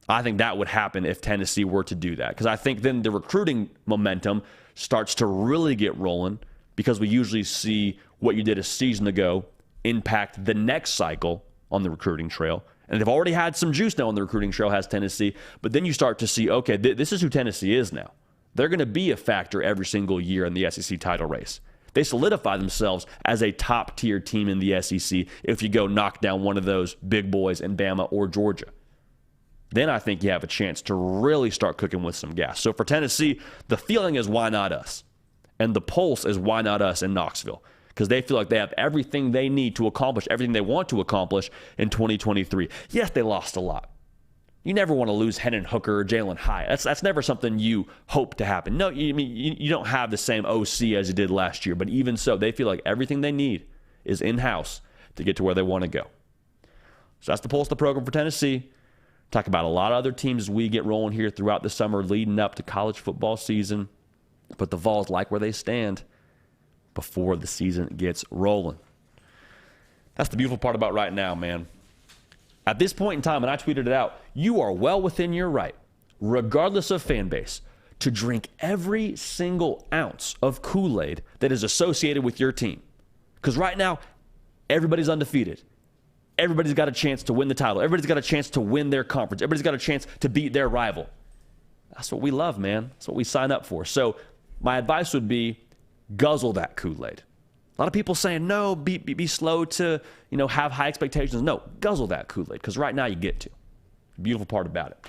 S1: I think that would happen if Tennessee were to do that, because I think then the recruiting momentum starts to really get rolling, because we usually see what you did a season ago impact the next cycle on the recruiting trail. And they've already had some juice now on the recruiting trail, has Tennessee. But then you start to see, okay, this is who Tennessee is now. They're going to be a factor every single year in the SEC title race. They solidify themselves as a top-tier team in the SEC if you go knock down one of those big boys in Bama or Georgia. Then I think you have a chance to really start cooking with some gas. So for Tennessee, the feeling is, why not us? And the pulse is, why not us in Knoxville? Because they feel like they have everything they need to accomplish everything they want to accomplish in 2023. Yes, they lost a lot. You never want to lose Hendon Hooker or Jalen Hyatt. That's never something you hope to happen. No, you don't have the same OC as you did last year, but even so, they feel like everything they need is in-house to get to where they want to go. So that's the pulse of the program for Tennessee. Talk about a lot of other teams as we get rolling here throughout the summer leading up to college football season. But the Vols like where they stand before the season gets rolling. That's the beautiful part about right now, man. At this point in time, and I tweeted it out, you are well within your right, regardless of fan base, to drink every single ounce of Kool-Aid that is associated with your team. Because right now, everybody's undefeated. Everybody's got a chance to win the title. Everybody's got a chance to win their conference. Everybody's got a chance to beat their rival. That's what we love, man. That's what we sign up for. So my advice would be, guzzle that Kool-Aid. A lot of people saying, no, be slow to, have high expectations. No, guzzle that Kool-Aid, because right now you get to. Beautiful part about it.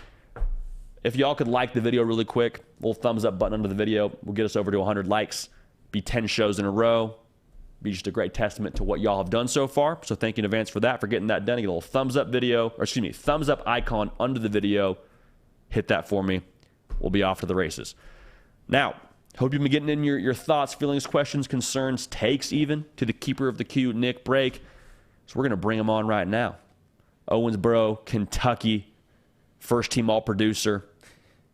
S1: If y'all could like the video really quick, little thumbs up button under the video will get us over to 100 likes. Be 10 shows in a row. Be just a great testament to what y'all have done so far. So thank you in advance for that, for getting that done. Get a little thumbs up thumbs up icon under the video. Hit that for me. We'll be off to the races. Now, hope you've been getting in your thoughts, feelings, questions, concerns, takes even, to the keeper of the queue, Nick Brake. So we're going to bring him on right now. Owensboro, Kentucky, first-team all-producer,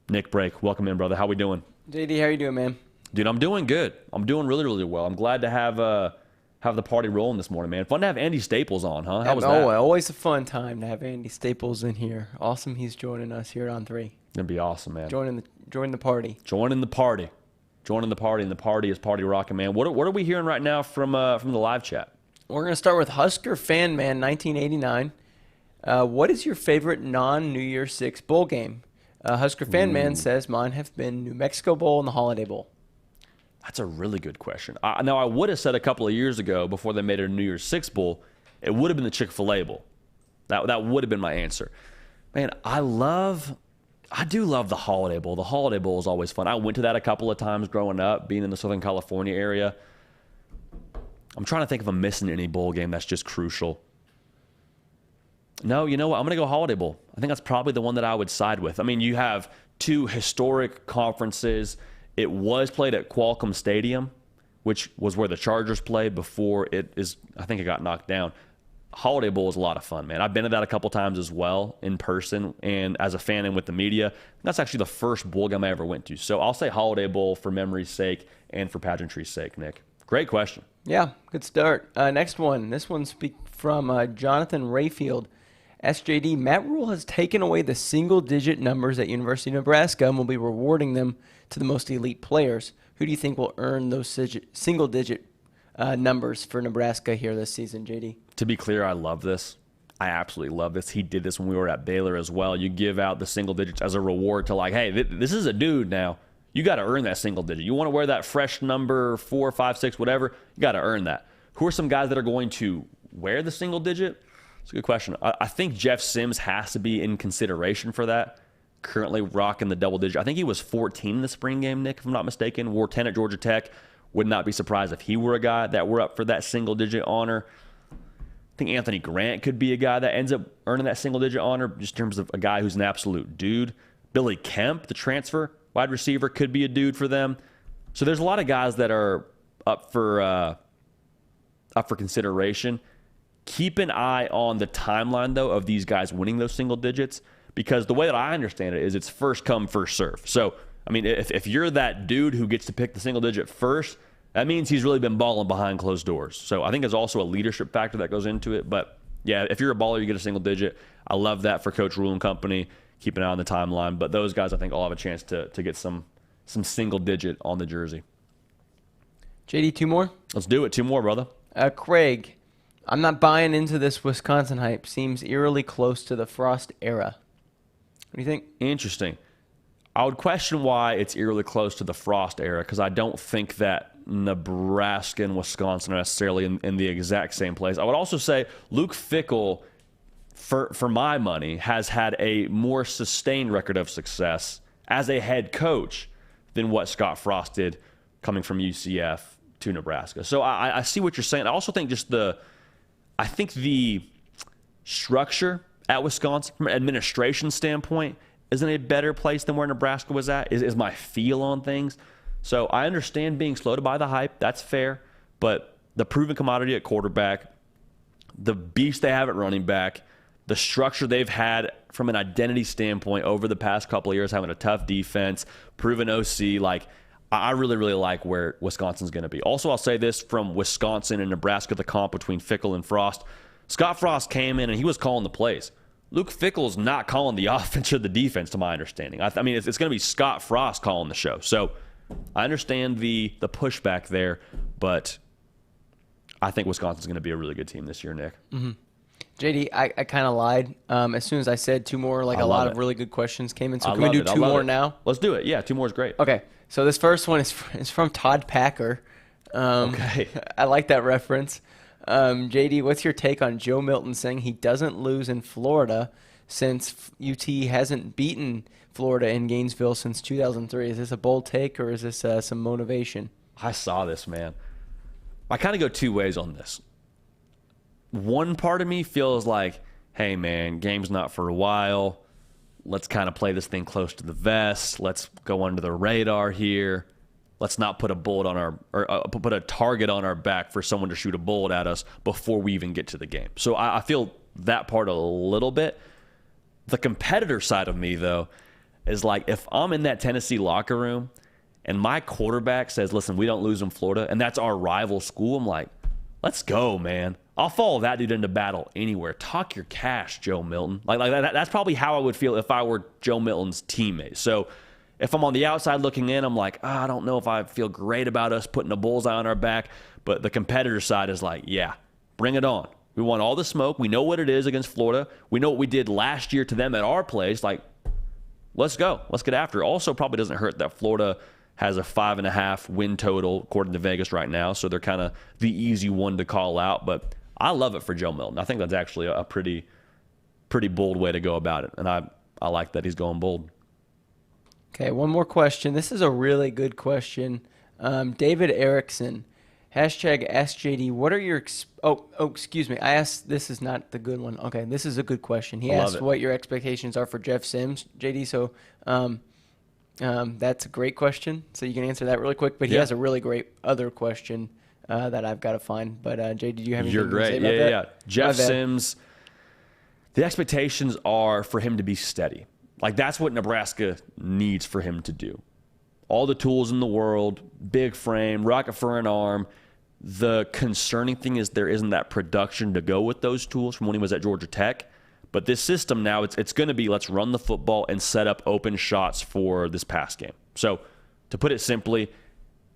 S1: Nick Brake. Welcome in, brother. How we doing?
S3: JD, how you doing, man?
S1: Dude, I'm doing good. I'm doing really, really well. I'm glad to have the party rolling this morning, man. Fun to have Andy Staples on, huh? How was that?
S3: Always a fun time to have Andy Staples in here. Awesome he's joining us here on 3.
S1: Gonna be awesome, man.
S3: Joining the party.
S1: Joining the party. Joining the party, and the party is party rocking, man. What are we hearing right now from the live chat?
S3: We're gonna start with Husker Fan Man 1989. What is your favorite non-New Year's Six bowl game? Husker Fan Man says mine have been New Mexico Bowl and the Holiday Bowl.
S1: That's a really good question. Now, I would have said a couple of years ago, before they made it a New Year's Six Bowl, it would have been the Chick-fil-A Bowl. That would have been my answer. Man, I do love the Holiday Bowl. The Holiday Bowl is always fun. I went to that a couple of times growing up, being in the Southern California area. I'm trying to think if I'm missing any bowl game that's just crucial. No, you know what? I'm going to go Holiday Bowl. I think that's probably the one that I would side with. I mean, you have 2 historic conferences. It was played at Qualcomm Stadium, which was where the Chargers played before I think it got knocked down. Holiday Bowl is a lot of fun, man. I've been to that a couple times as well in person and as a fan and with the media. That's actually the first bowl game I ever went to. So I'll say Holiday Bowl for memory's sake and for pageantry's sake, Nick. Great question.
S3: Yeah, good start. Next one. This one from Jonathan Rayfield SJD, Matt Rule has taken away the single-digit numbers at University of Nebraska and will be rewarding them to the most elite players. Who do you think will earn those single-digit numbers for Nebraska here this season, JD?
S1: To be clear, I love this. I absolutely love this. He did this when we were at Baylor as well. You give out the single digits as a reward to like, hey, this is a dude now. You got to earn that single digit. You want to wear that fresh number 4, 5, 6, whatever, you got to earn that. Who are some guys that are going to wear the single digit? It's a good question. I think Jeff Sims has to be in consideration for that. Currently rocking the double digit. I think he was 14 in the spring game, Nick, if I'm not mistaken. Wore 10 at Georgia Tech. Would not be surprised if he were a guy that were up for that single digit honor. I think Anthony Grant could be a guy that ends up earning that single digit honor just in terms of a guy who's an absolute dude. Billy Kemp, the transfer wide receiver, could be a dude for them. So there's a lot of guys that are up for consideration. Keep an eye on the timeline, though, of these guys winning those single digits, because the way that I understand it is it's first come, first serve. So, I mean, if you're that dude who gets to pick the single digit first, that means he's really been balling behind closed doors. So I think there's also a leadership factor that goes into it. But, yeah, if you're a baller, you get a single digit. I love that for Coach Rule and company. Keep an eye on the timeline. But those guys, I think, all have a chance to get some single digit on the jersey.
S3: JD, 2 more?
S1: Let's do it. 2 more, brother.
S3: Craig, I'm not buying into this Wisconsin hype. Seems eerily close to the Frost era. What do you think?
S1: Interesting. I would question why it's eerily close to the Frost era, because I don't think that Nebraska and Wisconsin are necessarily in the exact same place. I would also say Luke Fickell, for my money, has had a more sustained record of success as a head coach than what Scott Frost did coming from UCF to Nebraska. So I see what you're saying. I also think the structure at Wisconsin from an administration standpoint is in a better place than where Nebraska was at, is my feel on things. So I understand being slow to buy the hype. That's fair. But the proven commodity at quarterback, the beast they have at running back, the structure they've had from an identity standpoint over the past couple of years, having a tough defense, proven OC, like I really, really like where Wisconsin's going to be. Also, I'll say this from Wisconsin and Nebraska, the comp between Fickell and Frost. Scott Frost came in and he was calling the plays. Luke Fickell's not calling the offense or the defense, to my understanding. I mean, it's going to be Scott Frost calling the show. So I understand the pushback there, but I think Wisconsin's going to be a really good team this year, Nick.
S3: Mm-hmm. JD, I kind of lied. As soon as I said 2 more, like a lot of really good questions came in. So can we do 2 more now?
S1: Let's do it. Yeah, 2 more is great.
S3: Okay. So this first one is from Todd Packer.
S1: Okay.
S3: I like that reference. JD, what's your take on Joe Milton saying he doesn't lose in Florida since UT hasn't beaten Florida in Gainesville since 2003? Is this a bold take or is this some motivation?
S1: I saw this, man. I kind of go 2 ways on this. One part of me feels like, hey, man, game's not for a while. Let's kind of play this thing close to the vest. Let's go under the radar here. Let's not put a bullet on put a target on our back for someone to shoot a bullet at us before we even get to the game. So I feel that part a little bit. The competitor side of me, though, is like if I'm in that Tennessee locker room and my quarterback says, listen, we don't lose in Florida, and that's our rival school, I'm like, let's go, man. I'll follow that dude into battle anywhere. Talk your cash, Joe Milton. Like that's probably how I would feel if I were Joe Milton's teammate. So if I'm on the outside looking in, I'm like, I don't know if I feel great about us putting a bullseye on our back. But the competitor side is like, yeah, bring it on. We want all the smoke. We know what it is against Florida. We know what we did last year to them at our place. Like, let's go. Let's get after it. Also, probably doesn't hurt that Florida has a 5.5 win total according to Vegas right now. So they're kind of the easy one to call out. But I love it for Joe Milton. I think that's actually a pretty bold way to go about it. And I like that he's going bold.
S3: Okay, one more question. This is a really good question. David Erickson, #AskJD. What are your excuse me. I asked, this is not the good one. Okay, this is a good question. He asked what your expectations are for Jeff Sims, JD. So that's a great question. So you can answer that really quick. But he has a really great other question that I've got to find. But JD, do you have anything to say about that?
S1: Yeah. Jeff Sims, the expectations are for him to be steady. Like, that's what Nebraska needs for him to do. All the tools in the world, big frame, rocket for an arm. The concerning thing is there isn't that production to go with those tools from when he was at Georgia Tech. But this system now, it's going to be let's run the football and set up open shots for this pass game. So to put it simply,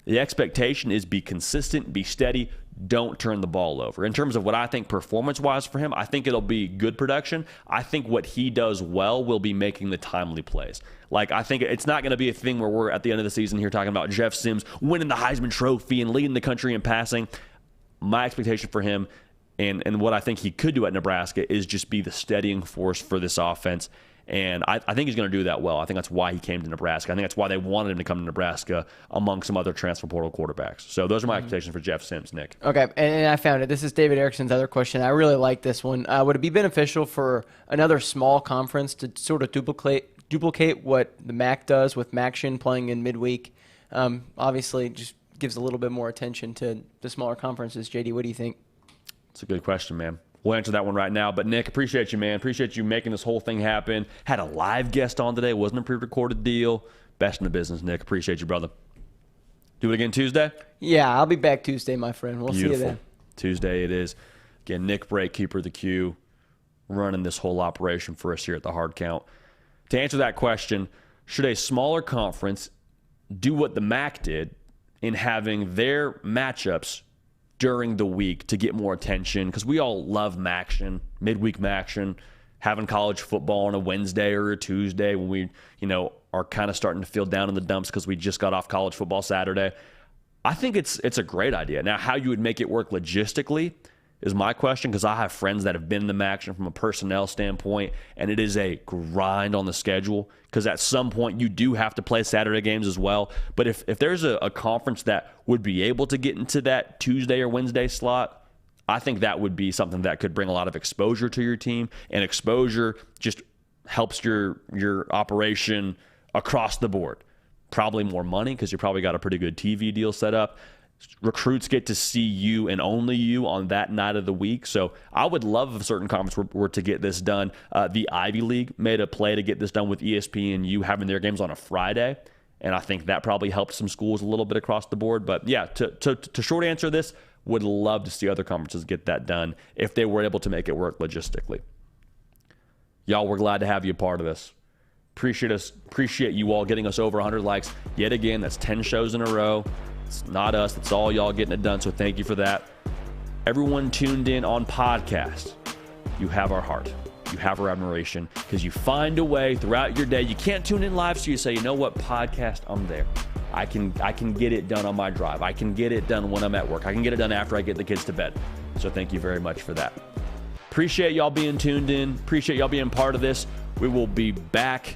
S1: the expectation is be consistent, be steady, don't turn the ball over. In terms of what I think performance-wise for him, I think it'll be good production. I think what he does well will be making the timely plays. Like, I think it's not going to be a thing where we're at the end of the season here talking about Jeff Sims winning the Heisman Trophy and leading the country in passing. My expectation for him and what I think he could do at Nebraska is just be the steadying force for this offense. And I think he's going to do that well. I think that's why he came to Nebraska. I think that's why they wanted him to come to Nebraska among some other transfer portal quarterbacks. So those are my expectations for Jeff Sims, Nick.
S3: Okay, and I found it. This is David Erickson's other question. I really like this one. Would it be beneficial for another small conference to sort of duplicate what the MAC does with MACtion playing in midweek? Obviously, just gives a little bit more attention to the smaller conferences. JD, what do you think?
S1: It's a good question, man. We'll answer that one right now. But, Nick, appreciate you, man. Appreciate you making this whole thing happen. Had a live guest on today. Wasn't a pre-recorded deal. Best in the business, Nick. Appreciate you, brother. Do it again Tuesday?
S3: Yeah, I'll be back Tuesday, my friend. We'll see you then.
S1: Tuesday it is. Again, Nick Bray, keeper of the queue, running this whole operation for us here at the Hard Count. To answer that question, should a smaller conference do what the MAC did in having their matchups during the week to get more attention? Because we all love MACtion, midweek MACtion, having college football on a Wednesday or a Tuesday when we, are kind of starting to feel down in the dumps because we just got off college football Saturday. I think it's a great idea. Now, how you would make it work logistically is my question, because I have friends that have been in the MACtion from a personnel standpoint, and it is a grind on the schedule because at some point you do have to play Saturday games as well. But if there's a conference that would be able to get into that Tuesday or Wednesday slot, I think that would be something that could bring a lot of exposure to your team, and exposure just helps your operation across the board. Probably more money because you probably got a pretty good TV deal set up. Recruits get to see you and only you on that night of the week. So I would love if a certain conference were to get this done. The Ivy League made a play to get this done with ESPNU having their games on a Friday, and I think that probably helped some schools a little bit across the board. But yeah, to short answer this, would love to see other conferences get that done if they were able to make it work logistically. Y'all, we're glad to have you a part of this. Appreciate you all getting us over 100 likes yet again. That's 10 shows in a row. It's not us. It's all y'all getting it done, so thank you for that. Everyone tuned in on podcast, you have our heart. You have our admiration because you find a way throughout your day. You can't tune in live, so you say, you know what, podcast, I'm there. I can get it done on my drive. I can get it done when I'm at work. I can get it done after I get the kids to bed. So thank you very much for that. Appreciate y'all being tuned in. Appreciate y'all being part of this. We will be back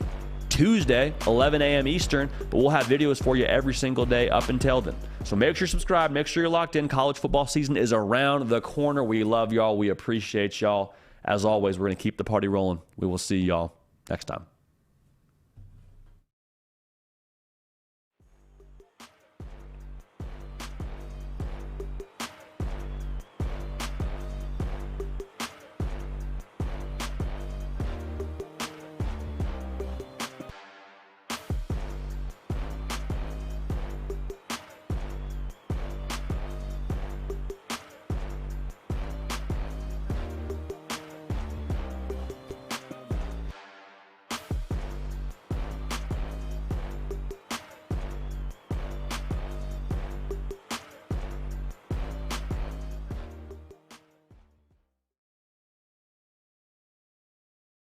S1: Tuesday, 11 a.m. Eastern, but we'll have videos for you every single day up until then. So make sure you're subscribed. Make sure you're locked in. College football season is around the corner. We love y'all. We appreciate y'all. As always, we're going to keep the party rolling. We will see y'all next time.